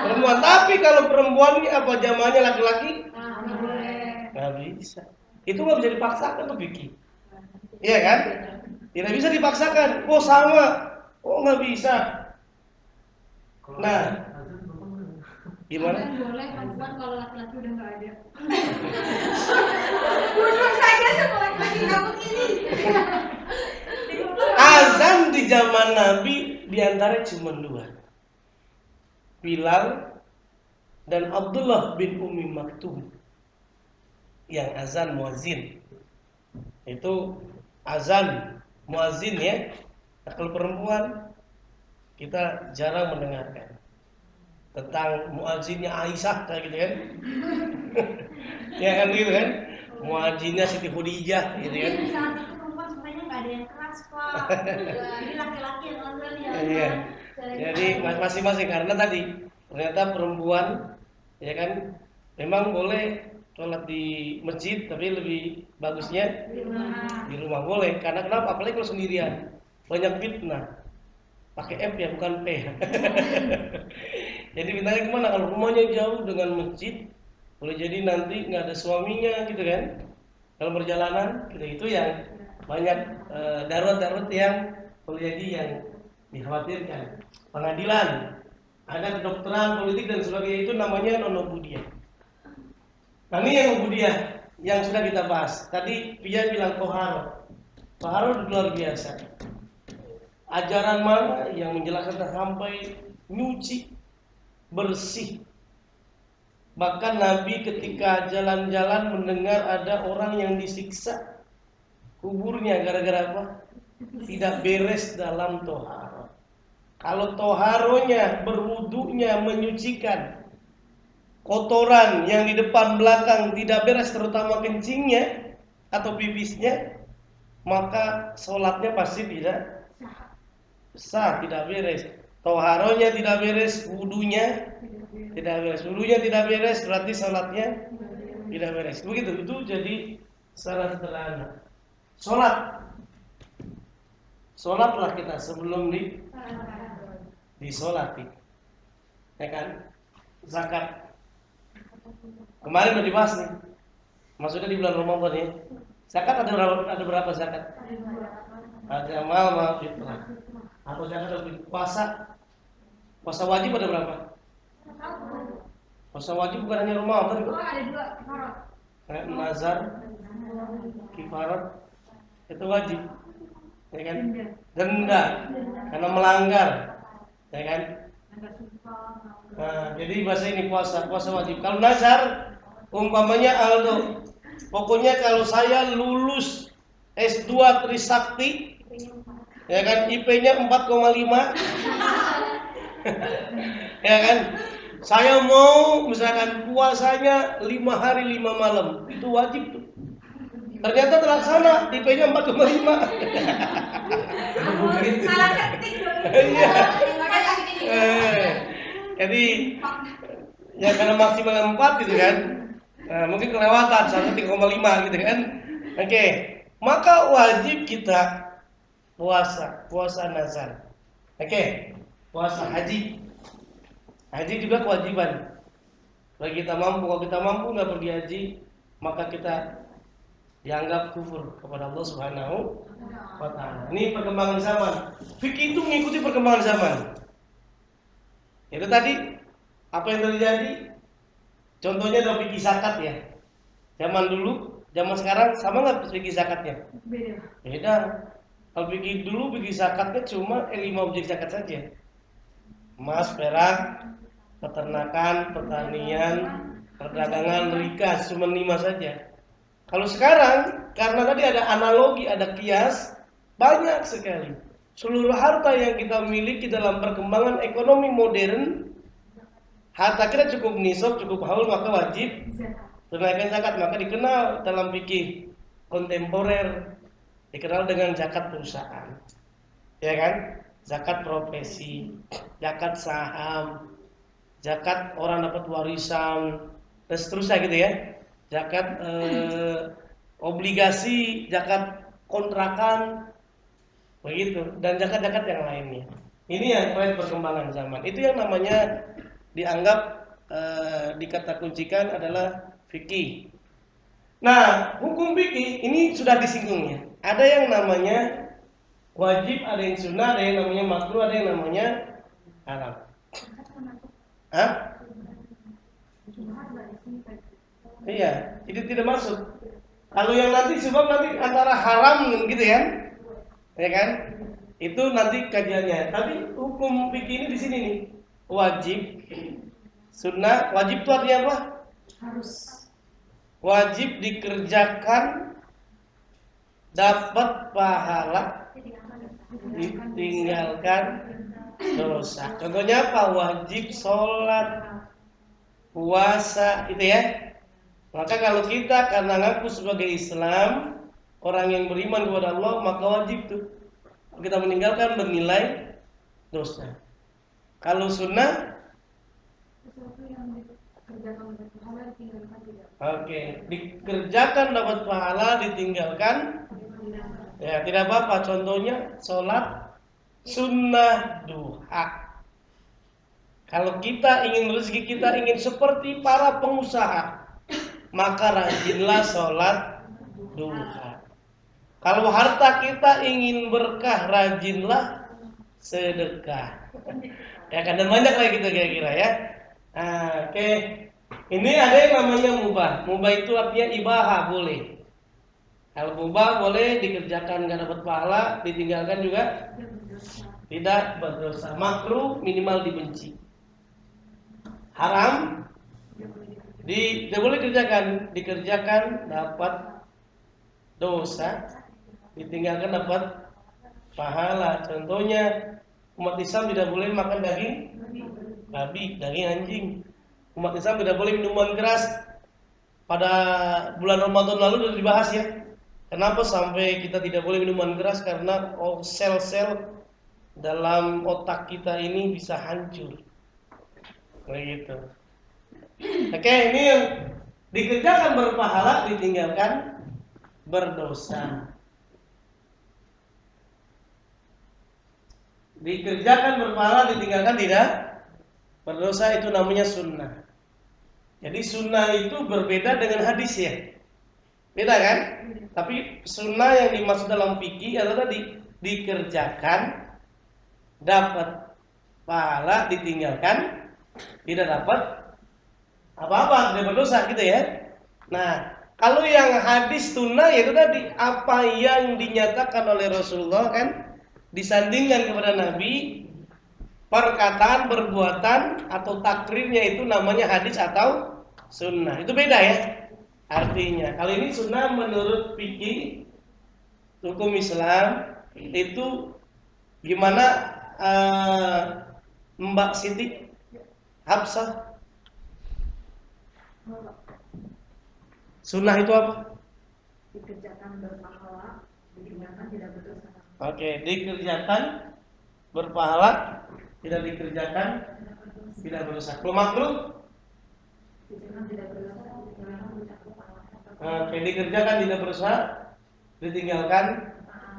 perempuan, tapi kalau perempuan ini apa jamaahnya laki-laki? Nggak bisa. Itu nggak bisa dipaksakan tuh Vicky. Iya kan? Tidak bisa dipaksakan. Oh sama, oh nggak bisa. Nah, gimana? Boleh perempuan kalau laki-laki udah nggak ada. Bunuh saja semua laki-laki kamu ini. Azan di zaman Nabi diantara cuma 2, Bilal dan Abdullah bin Ummi Maktum yang azan muazin. Itu azan muazin ya. Kalau perempuan kita jarang mendengarkan tentang muazinnya Aisyah kayak gitu kan. Ya kan gitu kan. Muazinnya Siti Khadijah gitu kan. Saat itu perempuan sebenarnya nggak ada yang keras Pak. Ini laki-laki yang azan ya. Iya. Jadi masing-masing karena tadi ternyata perempuan ya kan memang boleh sholat di masjid tapi lebih bagusnya di rumah boleh. Karena kenapa? Apalagi kalau sendirian banyak fitnah. Pakai F ya bukan P. Jadi fitnahnya gimana? Kalau rumahnya jauh dengan masjid, boleh jadi nanti nggak ada suaminya gitu kan? Dalam perjalanan, gitu itu yang banyak darurat-darurat yang boleh jadi yang dikhawatirkan. Pengadilan, ada kedokteran, politik dan sebagainya itu namanya non-ubudiyah. Nah ini yang ubudiyah yang sudah kita bahas. Tadi Pia bilang toharo luar biasa. Ajaran mana yang menjelaskan sampai nyuci, bersih. Bahkan Nabi ketika jalan-jalan mendengar ada orang yang disiksa kuburnya gara-gara apa? Tidak beres dalam toharo. Kalau toharonya, berwudunya, menyucikan kotoran yang di depan belakang tidak beres, terutama kencingnya atau pipisnya, maka sholatnya pasti tidak sah, tidak beres. Toharonya tidak beres, wudunya tidak beres. Wudunya tidak beres, berarti sholatnya tidak beres. Begitu, itu jadi secara sederhana. Sholatlah kita sebelum disolati, ya kan? Zakat kemarin udah dibahas nih, maksudnya di bulan Ramadan ya. Zakat ada berapa zakat? Ada mal, fitrah. Atau zakat ada puasa wajib ada berapa? Puasa wajib bukan hanya Ramadan kok. Nazar, kifarat itu wajib, ya kan? Denda karena melanggar, ya kan? Nah, jadi bahasa ini puasa wajib. Kalau nazar, umpamanya Aldo, pokoknya kalau saya lulus S2 Trisakti, ya kan, IP-nya 4,5, ya kan, saya mau misalkan puasanya 5 hari 5 malam, itu wajib tuh. Ternyata terlaksana, IP-nya 4,5. Salah ketik dong. Iya. Jadi ya karena maksimal 4 gitu kan. Nah, mungkin kelewatan sampai 3,5 gitu kan. Oke. Maka wajib kita puasa nazar. Oke. Puasa haji. Haji juga kewajiban. Bagi kita mampu, kalau kita mampu nggak pergi haji, maka kita dianggap kufur kepada Allah Subhanahu wa ta'ala. Ini perkembangan zaman. Fikih itu mengikuti perkembangan zaman. Itu tadi apa yang terjadi? Contohnya dalam fikih zakat ya. Zaman dulu, zaman sekarang sama nggak fikih zakatnya? Beda. Kalau fikih dulu fikih zakatnya cuma 5 objek zakat saja. Emas, perak, peternakan, pertanian, perdagangan, rikas, cuma 5 saja. Kalau sekarang karena tadi ada analogi, ada kias, banyak sekali. Seluruh harta yang kita miliki dalam perkembangan ekonomi modern, harta kita cukup nisab, cukup haul, maka wajib tunaikan zakat. Maka dikenal dalam fikih kontemporer, dikenal dengan zakat perusahaan, ya kan? Zakat profesi, zakat saham, zakat orang dapat warisan, dan seterusnya gitu ya. Zakat obligasi, zakat kontrakan, begitu, dan zakat-zakat yang lainnya. Ini yang tren perkembangan zaman. Itu yang namanya dianggap dikata kuncikan adalah fikih. Nah, hukum fikih ini sudah disinggungnya. Ada yang namanya wajib, ada yang sunnah, ada yang namanya makruh, ada yang namanya haram. Hah? Iya, itu tidak masuk. Kalau yang nanti sebab nanti antara haram gitu ya kan? Itu nanti kajiannya. Tapi hukum fikih ini di sini nih, wajib, sunnah. Wajib itu artinya apa? Harus. Wajib dikerjakan, dapat pahala, ditinggalkan dosa. Contohnya apa? Wajib sholat, puasa, itu ya. Maka kalau kita karena ngaku sebagai Islam, orang yang beriman kepada Allah, maka wajib tuh kita meninggalkan bernilai dosa. Kalau sunnah, dikerjakan dapat pahala, ditinggalkan ya tidak apa-apa. Contohnya sholat sunnah duha. Kalau kita ingin rezeki, kita ingin seperti para pengusaha, maka rajinlah sholat duha. Kalau harta kita ingin berkah, rajinlah sedekah. Ya kan, dan banyak lagi gitu kira-kira ya. Oke. Ini ada yang namanya mubah. Mubah itu artinya ibaha, boleh. Kalau mubah boleh dikerjakan nggak dapat pahala, ditinggalkan juga tidak berdosa. Makruh minimal dibenci. Haram tidak boleh dikerjakan dapat dosa, ditinggalkan dapat pahala. Contohnya Umat Islam tidak boleh makan daging babi, daging anjing. Umat Islam tidak boleh minuman keras. Pada bulan Ramadan lalu sudah dibahas ya. Kenapa sampai kita tidak boleh minuman keras? Karena sel-sel dalam otak kita ini bisa hancur. Begitu. Oke, ini yang dikerjakan berpahala, ditinggalkan berdosa. Dikerjakan berpahala, ditinggalkan tidak berdosa, itu namanya sunnah. Jadi sunnah itu berbeda dengan hadis ya. Beda kan? Tapi sunnah yang dimaksud dalam fikih adalah dikerjakan dapat pahala, ditinggalkan tidak dapat apa-apa, tidak berdosa gitu ya. Nah, kalau yang hadis sunnah itu tadi apa yang dinyatakan oleh Rasulullah kan disandingkan kepada Nabi, perkataan, perbuatan atau takrirnya itu namanya hadis atau sunnah. Itu beda ya artinya. Kalau ini sunnah menurut fikih hukum Islam itu gimana Mbak Siti Hafsah? Sunnah itu apa? Dikerjakan berpahala, ditinggalkan tidak berdosa. Oke, dikerjakan berpahala, tidak dikerjakan tidak berdosa. Kalau makruh? Dikerjakan tidak berdosa, ditinggalkan berpahala. Oke, dikerjakan tidak berdosa, ditinggalkan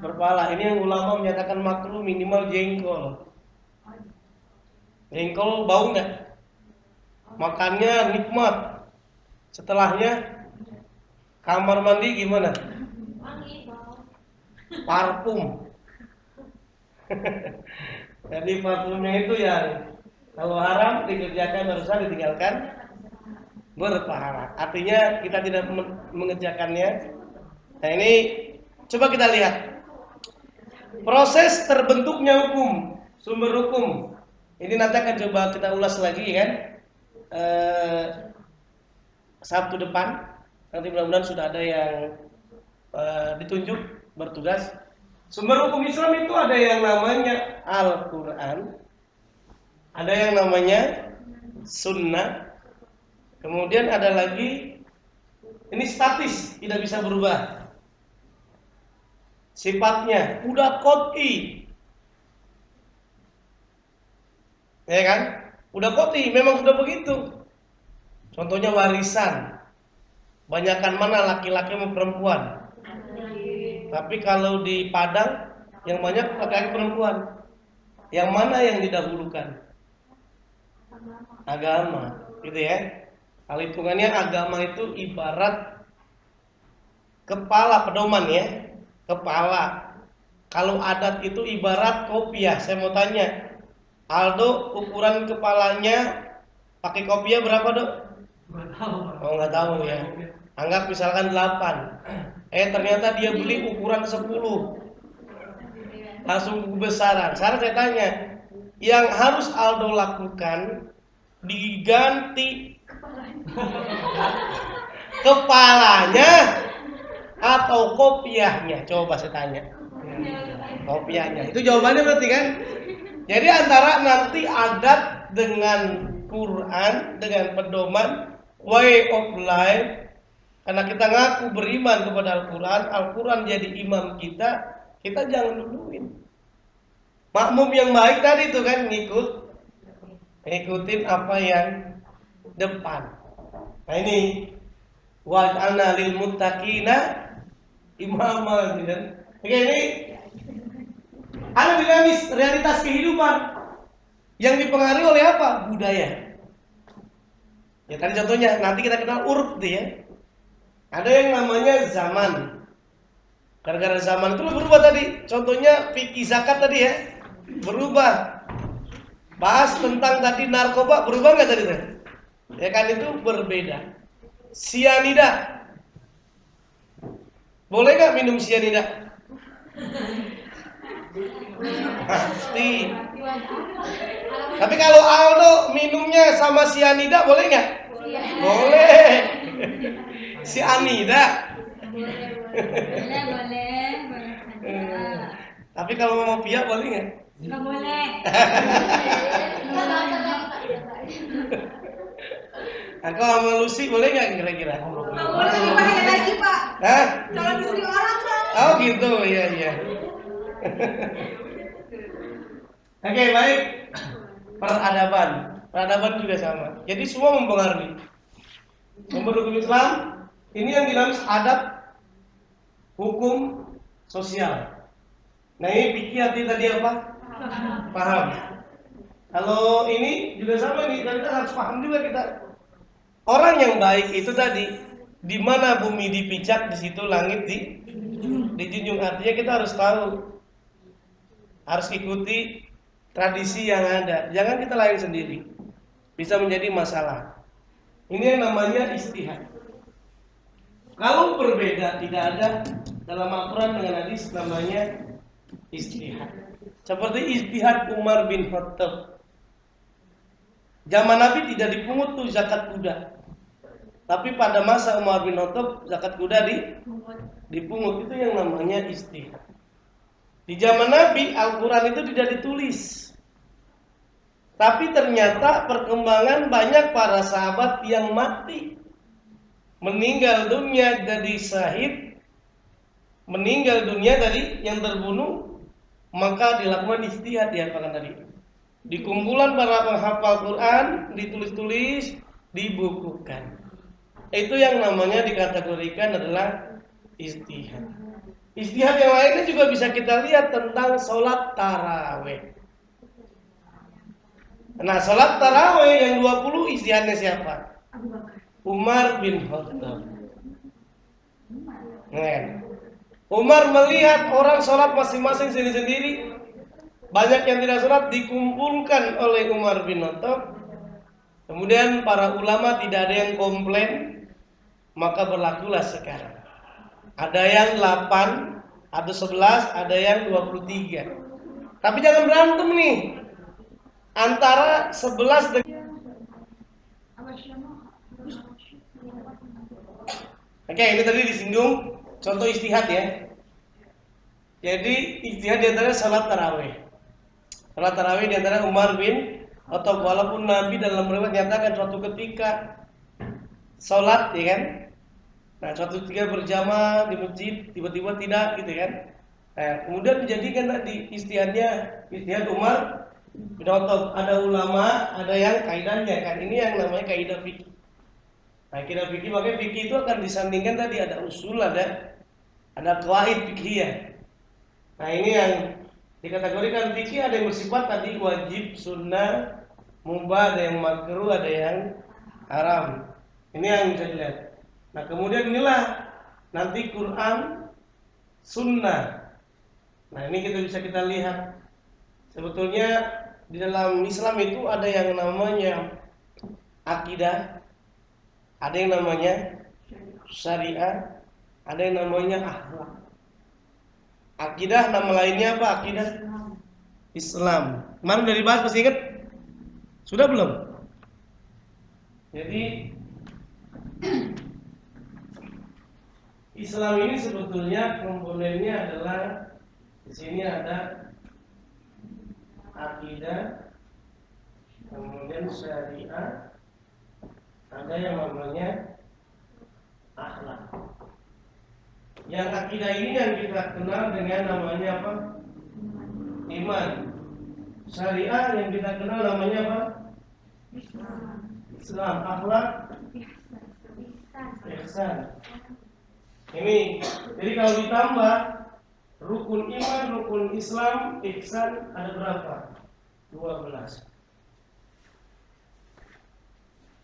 berpahala. Ini yang ulama menyatakan makruh minimal jengkol. Jengkol bau nggak? Makannya nikmat. Setelahnya kamar mandi gimana? Wangi, bau. Parfum. Jadi parfumnya itu yang kalau haram dikerjakan berdosa, ditinggalkan berpahala. Artinya kita tidak mengerjakannya. Nah ini coba kita lihat proses terbentuknya hukum, sumber hukum. Ini nanti akan coba kita ulas lagi kan Sabtu depan. Nanti mudah-mudahan sudah ada yang ditunjuk bertugas. Sumber hukum Islam itu ada yang namanya Al-Quran, ada yang namanya Sunnah, kemudian ada lagi ini statis, tidak bisa berubah. Sifatnya udah qot'i, ya kan? Udah qot'i, memang sudah begitu. Contohnya warisan, banyakan mana laki-laki sama perempuan. Tapi kalau di Padang yang banyak laki-laki perempuan. Yang mana yang didahulukan? Agama, gitu ya. Kalau hitungannya agama itu ibarat kepala pedoman ya, kepala. Kalau adat itu ibarat kopiah. Saya mau tanya, Aldo ukuran kepalanya pakai kopiah berapa, Dok? Nggak tahu. Oh, nggak tahu ya. Anggap misalkan 8. Ternyata dia beli ukuran 10. Langsung kebesaran. Sekarang saya tanya, yang harus Aldo lakukan diganti kepalanya atau kopiahnya? Coba saya tanya. Kopiahnya. Itu jawabannya berarti kan? Jadi antara nanti adat dengan Quran, dengan pedoman way of life. Karena kita ngaku beriman kepada Al-Quran, Al-Quran jadi imam kita, kita jangan duluin. Makmum yang baik tadi itu kan ngikutin apa yang depan. Nah ini waj'alna lil muttaqina imama gitu kan. Oke, ini ada dinamis realitas kehidupan yang dipengaruhi oleh apa? Budaya. Ya tadi contohnya, nanti kita kenal urf tuh ya. Ada yang namanya zaman. Gara-gara zaman itu berubah tadi. Contohnya fikih zakat tadi ya, berubah. Bahas tentang tadi narkoba, berubah nggak tadi? Ya kan itu berbeda. Sianida, boleh nggak minum sianida? Pasti. Tapi kalau Aldo minumnya sama sianida boleh nggak? Boleh. Sianida. Boleh. Tapi kalau mau pihak boleh nggak? Nggak boleh. Aku sama Lucy boleh nggak kira-kira? Nggak boleh dipakai lagi Pak. Hah? Calon istri orang Pak. Oh gitu, iya iya. Oke, baik. Peradaban juga sama. Jadi semua mempengaruhi. Sumber hukum Islam ini yang dinamis adab, hukum, sosial. Nah ini fikih arti tadi apa? Paham. Kalau ini juga sama nih, kita harus paham juga kita. Orang yang baik itu tadi, di mana bumi dipijak, di situ langit dijunjung. Artinya kita harus tahu, harus ikuti tradisi yang ada. Jangan kita lain sendiri, bisa menjadi masalah. Ini yang namanya istihad. Kalau berbeda tidak ada dalam Al-Quran dengan hadis namanya istihad. Seperti istihad Umar bin Khattab. Zaman Nabi tidak dipungut tuh zakat kuda. Tapi pada masa Umar bin Khattab zakat kuda dipungut. Itu yang namanya istihad. Di zaman Nabi Al-Quran itu tidak ditulis. Tapi ternyata perkembangan banyak para sahabat yang mati, meninggal dunia jadi syahid, meninggal dunia dari yang terbunuh, maka dilakukan istihad ya Pak tadi. Di kumpulan para penghafal Quran ditulis-tulis, dibukukan. Itu yang namanya dikategorikan adalah istihad. Istihad yang lainnya juga bisa kita lihat tentang sholat taraweh. Nah, sholat taraweh yang 20 istihadnya siapa? Umar bin Khattab. Umar melihat orang sholat masing-masing sendiri-sendiri, banyak yang tidak sholat dikumpulkan oleh Umar bin Khattab. Kemudian para ulama tidak ada yang komplain, maka berlakulah sekarang. Ada yang 8, ada 11, ada yang 23. Tapi jangan berantem nih. Antara 11 dengan Oke, ini tadi disinggung contoh istihad ya. Jadi istihad di antara salat tarawih. Salat tarawih di antara Umar bin Khattab, walaupun Nabi dalam riwayat nyatakan suatu ketika salat ya kan. Nah, suatu ketika berjamaah di masjid tiba-tiba tidak gitu kan. Nah, kemudian dijadikan tadi istihad Umar bin Khattab. Ada ulama, ada yang kaidahnya kan. Ini yang namanya kaidah fikih. Nah, kaidah fikih, makanya fikih itu akan disandingkan tadi ada usul, ada qawaid fikhiyah. Nah, ini yang dikategorikan fikih, ada yang bersifat tadi wajib, sunnah, mubah, ada yang makruh, ada yang haram. Ini yang bisa dilihat. Nah, kemudian inilah nanti Quran, sunnah. Nah, ini bisa kita lihat. Sebetulnya di dalam Islam itu ada yang namanya akidah, ada yang namanya syariah, ada yang namanya akhlak. Akidah nama lainnya apa? Akidah Islam. Kemarin udah dibahas, masih ingat? Sudah belum? Jadi Islam ini sebetulnya komponennya adalah di sini ada akidah, kemudian syariah, ada yang namanya akhlak. Yang akidah ini yang kita kenal dengan namanya apa? Iman. Syariah yang kita kenal namanya apa? Islam. Akhlak, ihsan. Ini, jadi kalau ditambah rukun iman, rukun Islam, ihsan ada berapa? 12.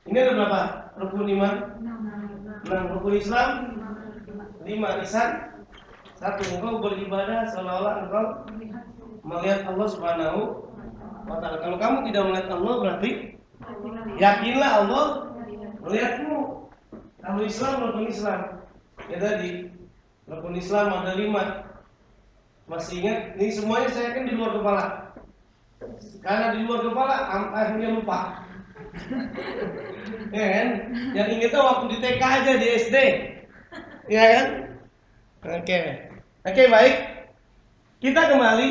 Ini ada berapa? Rukun iman? 6. Rukun Islam? 5. Ihsan? 1. Engkau beribadah seolah-olah engkau melihat Allah Subhanahu wa ta'ala. Kalau kamu tidak melihat Allah, berarti yakinlah Allah melihatmu. Kalau Islam, rukun Islam ya tadi, rukun Islam ada 5. Masih ingat? Ini semuanya saya kan di luar kepala. Karena di luar kepala akhirnya lupa. Ya kan? Yang ingetnya waktu di TK aja, di SD. Ya kan? Oke, baik. Kita kembali.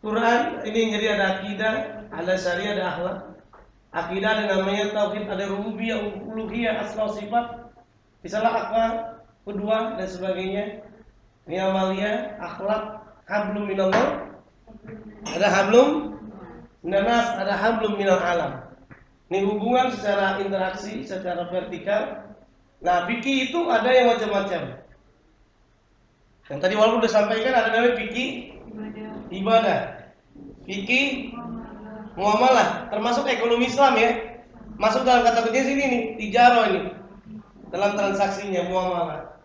Quran ini jadi ada akidah, ada syariah, ada akhlak. Akidah ada namanya tauhid, ada rububiyah, uluhiyah, asma sifat, misalnya akal, kedua dan sebagainya. Ini amalia, akhlak, hablum minallah, ada hablum minanas, ada hablum minal alam. Ini hubungan secara interaksi, secara vertikal. Nah, fikih itu ada yang macam-macam. Yang tadi walaupun sudah sampaikan ada namanya fikih ibadah, fikih muamalah, termasuk ekonomi Islam ya. Masuk dalam kategori sini nih, tijarah ini. Dalam transaksinya muamalah.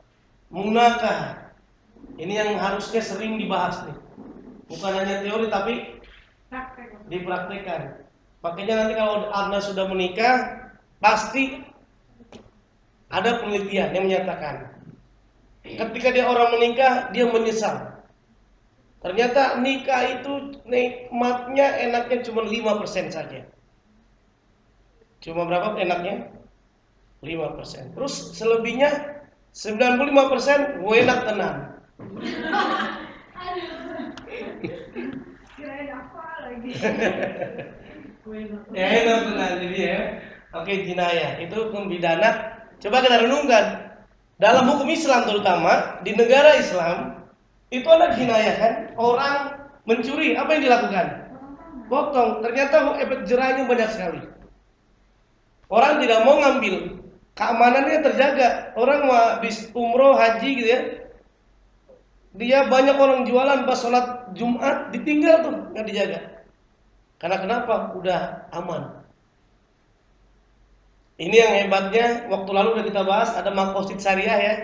Munakah. Ini yang harusnya sering dibahas nih. Bukan hanya teori tapi dipraktekkan. Makanya nanti kalau Anda sudah menikah, pasti ada penelitian yang menyatakan ketika dia orang menikah, dia menyesal. Ternyata nikah itu nikmatnya, enaknya cuma 5% saja. Cuma berapa enaknya? 5%. Terus selebihnya 95% gue enak tenang. Kirain apa lagi? Ya enak tenang jadi ya. Oke, jinayah itu hukum pidana. Coba kita renungkan. Dalam hukum Islam terutama di negara Islam itu ada jinayah kan? Orang mencuri, apa yang dilakukan? Potong. Ternyata efek jerahnya banyak sekali. Orang tidak mau ngambil, keamanannya terjaga. Orang mau habis umroh, haji gitu ya. Dia banyak orang jualan pas sholat Jumat ditinggal tuh nggak dijaga. Karena kenapa? Udah aman. Ini yang hebatnya. Waktu lalu udah kita bahas ada maqasid syariah ya.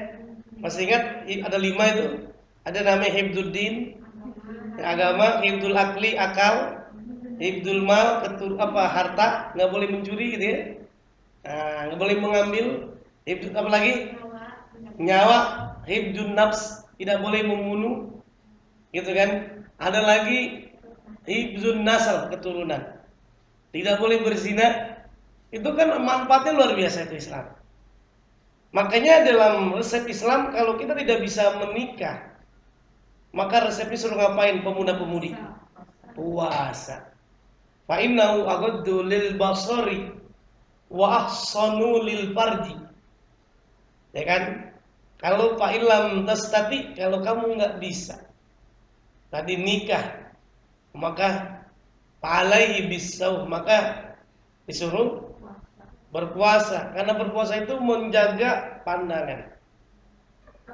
Masih ingat ada 5 itu. Ada namanya hifdzuddin, agama, hifdzul akli, akal, hifdzul mal, harta, nggak boleh mencuri gitu ya. Nggak boleh mengambil. Hifdzul apa lagi? Nyawa, hifdzun nafs, tidak boleh membunuh, gitu kan? Ada lagi hifdzun nasal, keturunan, tidak boleh berzina. Itu kan manfaatnya luar biasa itu Islam. Makanya dalam resep Islam kalau kita tidak bisa menikah, maka resepnya suruh ngapain pemuda-pemudi? Puasa. Fa innahu aghaddu lil basari wa ahsanu lil farji. Ya kan? Kalau fa illam tastati, kalau kamu nggak bisa tadi nikah, maka alaihi bisawm, maka disuruh berpuasa, karena berpuasa itu menjaga pandangan.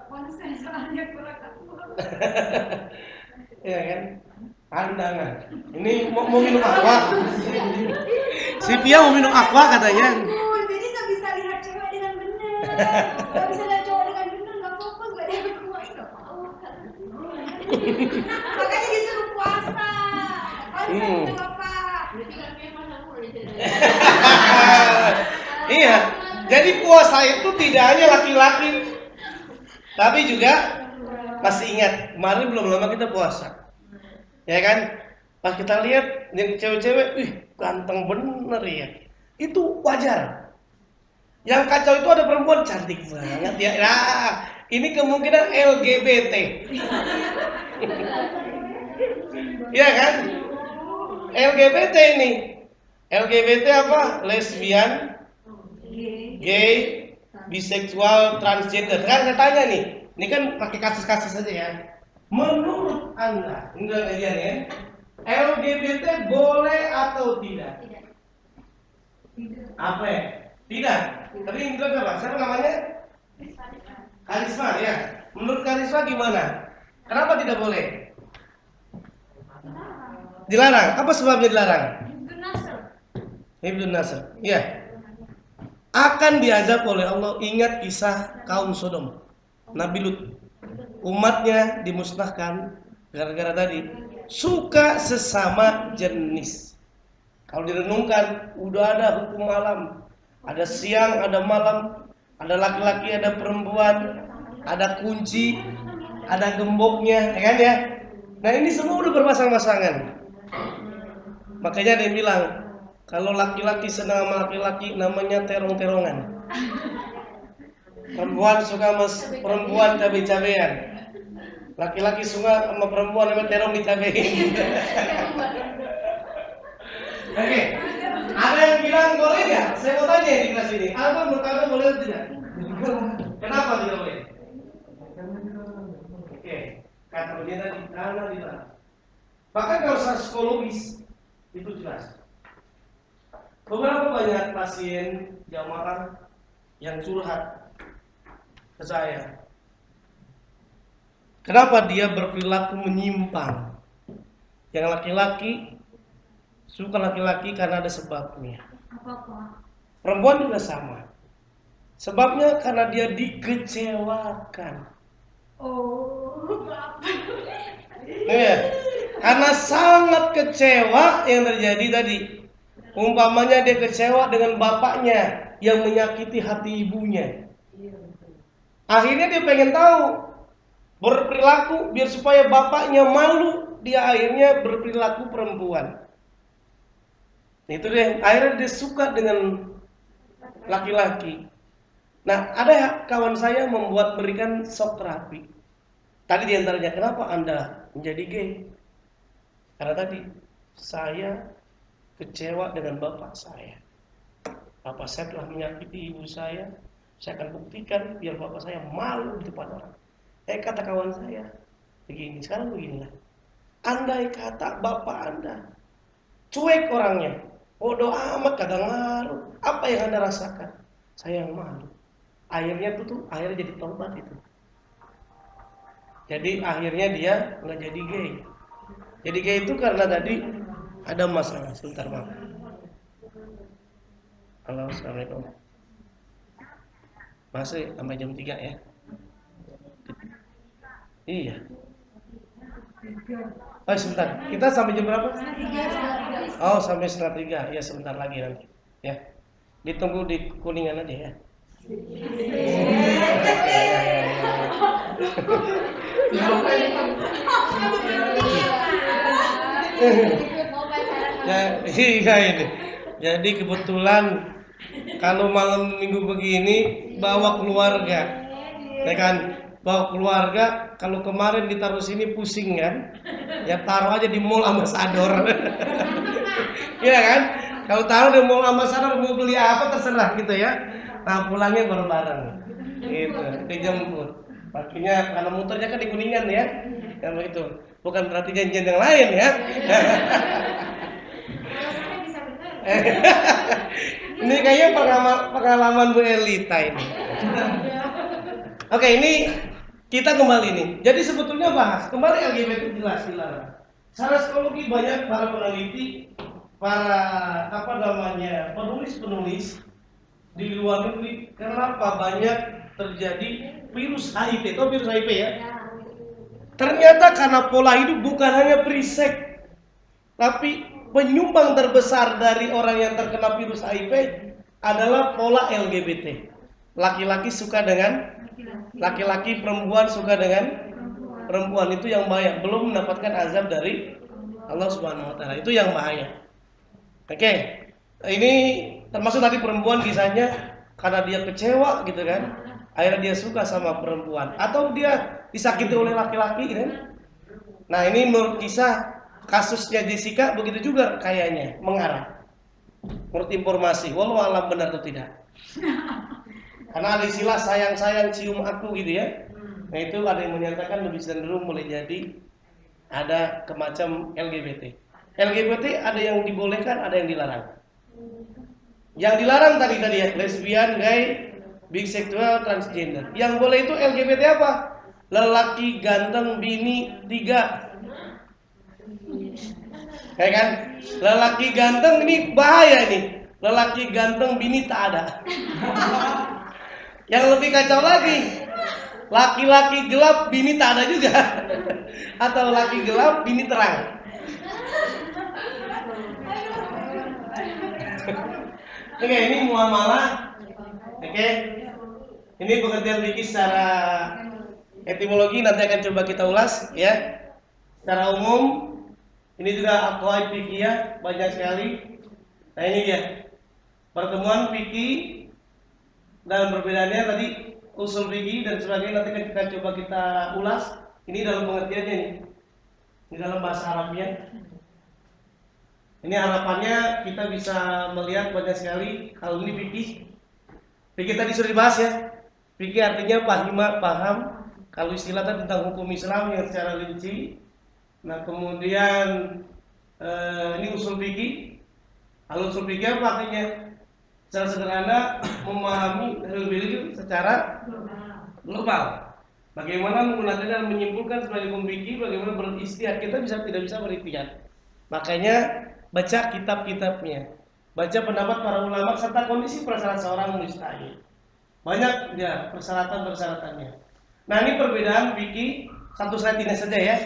Konsen soalnya kurang aku. Ya kan? Pandangan. Ini mau minum aqua. Si Pia mau minum aqua katanya. Jadi nggak bisa lihat cewek dengan benar, nggak bisa lihat cowok dengan benar, nggak fokus, nggak ada kuat, nggak mau. Makanya disuruh puasa. Konsen itu apa? Iya. Jadi puasa itu tidak hanya laki-laki, tapi juga masih ingat kemarin belum lama kita puasa, ya kan? Pas kita lihat yang cewek-cewek, ganteng bener ya, itu wajar. Yang kacau itu ada perempuan cantik banget ya. Nah, ini kemungkinan LGBT, ya kan? LGBT ini, LGBT apa? Lesbian, gay, biseksual, transgender. Kan saya tanya nih, ini kan pakai kasus-kasus saja ya. Menurut Anda, enggak kalian ya, LGBT boleh atau tidak? Apa ya? Tidak. Tapi itu apa? Siapa namanya? Karisma ya. Menurut Karisma gimana? Kenapa tidak boleh? Dilarang. Apa sebabnya dilarang? Ibnu Nasr. Ya. Akan diazab oleh Allah. Ingat kisah kaum Sodom, Nabi Lut. Umatnya dimusnahkan gara-gara tadi suka sesama jenis. Kalau direnungkan, udah ada hukum alam. Ada siang, ada malam, ada laki-laki, ada perempuan, ada kunci, ada gemboknya, ya kan ya? Nah ini semua udah berpasang-pasangan. Makanya ada yang bilang, kalau laki-laki senang sama laki-laki namanya terong-terongan. Perempuan suka sama perempuan cabai-cabean. Laki-laki suka sama perempuan sama terong dicabein. Oke. Ada yang bilang boleh nggak? Saya mau tanya di kelas ini. Apa menurut Anda boleh atau tidak? Kenapa tidak boleh? Oke. Katanya tadi karena dilarang. Bahkan kalau secara psikologis itu jelas. Beberapa banyak pasien jamaah yang curhat ke saya. Kenapa dia berperilaku menyimpang? Yang laki-laki suka laki-laki karena ada sebabnya. Perempuan juga sama. Sebabnya karena dia dikecewakan. Ya, karena sangat kecewa yang terjadi tadi. Umpamanya dia kecewa dengan bapaknya yang menyakiti hati ibunya. Akhirnya dia pengen tahu berperilaku biar supaya bapaknya malu, dia akhirnya berperilaku perempuan. Itu deh, akhirnya dia suka dengan laki-laki. Nah, ada kawan saya berikan shock terapi. Tadi diantaranya, kenapa Anda menjadi gay? Karena tadi saya kecewa dengan bapak saya. Bapak saya telah menyakiti ibu saya akan buktikan biar bapak saya malu di depan orang. Kata kawan saya, begini, sekarang beginilah. Andai kata bapak Anda cuek orangnya, bodoh amat, kagak ngaruh, apa yang Anda rasakan? Saya yang malu. Akhirnya akhirnya jadi tobat itu. Jadi akhirnya dia nggak jadi gay. Jadi gay itu karena tadi ada masalah. Sebentar, Bang. Halo, assalamualaikum. Masih sampai jam 3 ya? Iya. Oh, sebentar. Kita sampai jam berapa? Oh, sampai 2:30. Ya, sebentar lagi nanti. Ya. Ditunggu di Kuningan aja ya. Ya, iya ini. Jadi kebetulan kalau malam minggu begini bawa keluarga, ya kan? Bawa keluarga. Kalau kemarin ditaruh sini pusing kan? Ya taruh aja di Mall Ambassador. Iya kan? Kalau taruh di Mall Ambassador mau beli apa terserah gitu ya. Nah pulangnya bareng-bareng. Gitu, dijemput. Makanya karena muternya kan di Kuningan ya. Kalau itu bukan berarti janjian yang lain ya. Ini kayaknya pengalaman Bu Elita ini. Oke, ini kita kembali nih. Jadi sebetulnya bahas kembali LGBT jelas dilarang. Secara psikologi banyak para peneliti, para penulis-penulis di luar negeri, kenapa banyak terjadi virus HIV. Tahu virus HIV ya? Ternyata karena pola hidup bukan hanya pre-seks, tapi penyumbang terbesar dari orang yang terkena virus HIV adalah pola LGBT. Laki-laki suka dengan laki-laki, perempuan suka dengan perempuan. Itu yang bahaya. Belum mendapatkan azab dari Allah Subhanahu wa taala. Itu yang bahaya. Oke. Ini termasuk tadi perempuan kisahnya karena dia kecewa gitu kan. Akhirnya dia suka sama perempuan atau dia disakiti oleh laki-laki kan. Nah, ini menurut kisah kasusnya Jessica begitu juga kayaknya mengarah. Menurut informasi, walau alam benar atau tidak. Karena ada istilah sayang-sayang cium aku gitu ya. Nah itu ada yang menyatakan lebih cenderung mulai jadi ada kemacam LGBT. LGBT ada yang dibolehkan, ada yang dilarang. Yang dilarang tadi ya, lesbian, gay, biseksual, transgender. Yang boleh itu LGBT apa? Lelaki ganteng, bini 3. Kayak kan? Lelaki ganteng ini bahaya nih. Lelaki ganteng, bini tak ada. Yang lebih kacau lagi, laki-laki gelap, bini tak ada juga. Atau laki gelap, bini terang. Oke, ini muamalah. Oke. Ini pengertian fikih secara etimologi nanti akan coba kita ulas ya. Secara umum ini juga aqwaid fikih banyak sekali. Nah, ini dia. Pertemuan fikih dan perbedaannya tadi usul fikih dan sebagainya nanti kita coba kita ulas Ini dalam pengertiannya nih. Ini dalam bahasa Arabnya. Ini harapannya kita bisa melihat banyak sekali hal ini fikih. Fikih tadi sudah dibahas ya. Fikih artinya paham. Kalau istilah tentang hukum Islam yang secara rinci. Nah kemudian ini usul fikih. Kalau usul fikih apa artinya? Secara sederhana memahami ilmu fikih secara global. Bagaimana menggunakannya dan menyimpulkan sebagai hukum fikih, bagaimana beristihad. Kita tidak bisa beristihad. Makanya baca kitab-kitabnya, baca pendapat para ulama serta kondisi persyarat seorang mujtahid. Banyak ya persyaratan-persyaratannya. Nah ini perbedaan fikih, satu slide ini saja ya.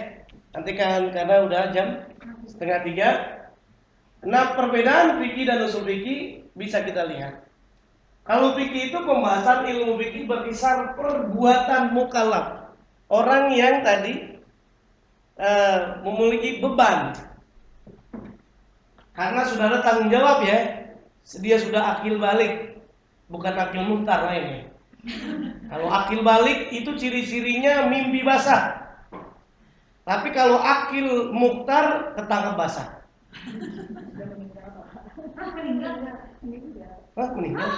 Nanti kan karena udah jam 2:30. Nah perbedaan fikih dan usul fikih bisa kita lihat. Kalau fikih itu pembahasan ilmu fikih berkisar perbuatan mukallaf, orang yang tadi memiliki beban. Karena sudah ada tanggung jawab ya, dia sudah akil balik, bukan akil muhtar lainnya. Kalau akil balik itu ciri-cirinya mimpi basah. Tapi kalau akil muhtar ketangkep basah. Hah, meninggal?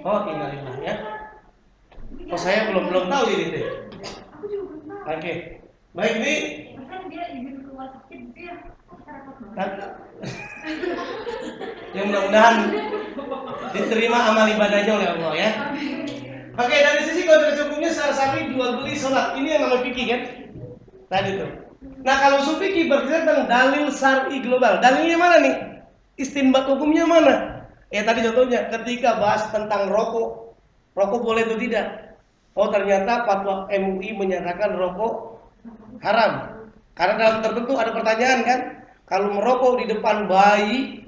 Oh, innalillah ya. Oh, saya belum tahu ini deh. Oke. Baik nih. Ya mudah-mudahan diterima amal ibadahnya oleh Allah ya. Oke, dari sisi konsekuensi hukumnya secara syar'i jual beli sholat ini yang namanya fikih kan? Tadi tuh. Nah kalau usul fikih berbicara tentang dalil syar'i global. Dalilnya mana nih? Istinbat hukumnya mana? Ya tadi contohnya ketika bahas tentang rokok boleh atau tidak? Oh ternyata fatwa MUI menyatakan rokok haram. Karena dalam tertentu ada pertanyaan kan? Kalau merokok di depan bayi,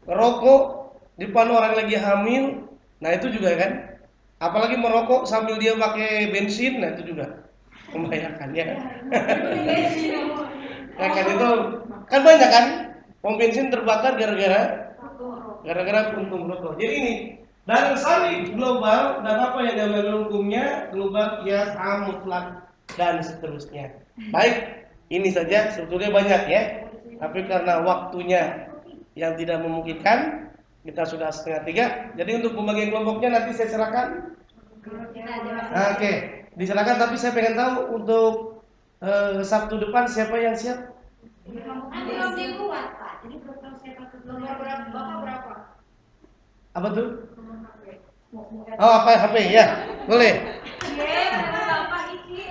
merokok di depan orang lagi hamil, nah itu juga kan? Apalagi merokok sambil dia pakai bensin, nah itu juga membahayakan ya. Nah kan itu kan banyak kan? Pom bensin terbakar gara-gara puntung rokok. Jadi ini dalil syar'i global dan apa yang dalam hukumnya global, qiyas, am, mutlak dan seterusnya. Baik, ini saja sebetulnya banyak ya. Tapi karena waktunya yang tidak memungkinkan, kita sudah 2:30. Jadi untuk pembagian kelompoknya nanti saya serahkan. Oke, diserahkan. Tapi saya pengen tahu untuk Sabtu depan siapa yang siap? Belum dibuat Pak, jadi belum tahu siapa Nomor berapa? Bapak berapa? Apa tuh? Nomor HP. Oh apa HP ya? Boleh. Bapak iki.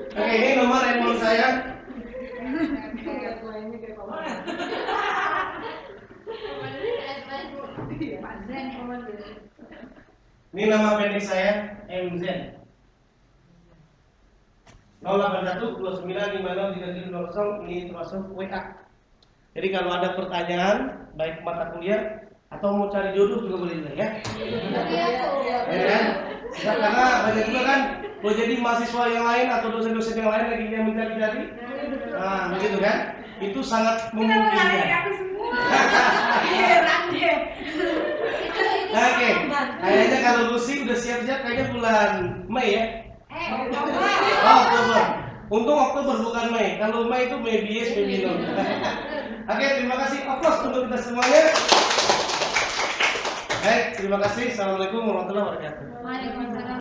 Oke, ini nomor handphone saya. Ini nama pendek saya MZ. 081295630 ini termasuk WA. Jadi kalau ada pertanyaan baik mata kuliah atau mau cari jodoh juga boleh juga ya. Ya kan? Karena banyak juga kan boleh jadi mahasiswa yang lain atau dosen-dosen yang lain lagi yang mencari-cari. Nah, begitu kan? Itu sangat memungkinkan. Oke, kayaknya kalau Lucy udah siap-siap kayaknya bulan Mei ya. Oktober. Untung Oktober bukan Mei. Kalau Mei itu maybe yes, maybe no. Oke, terima kasih. Applause untuk kita semuanya. Baik, terima kasih. Assalamualaikum warahmatullahi wabarakatuh. Waalaikumsalam.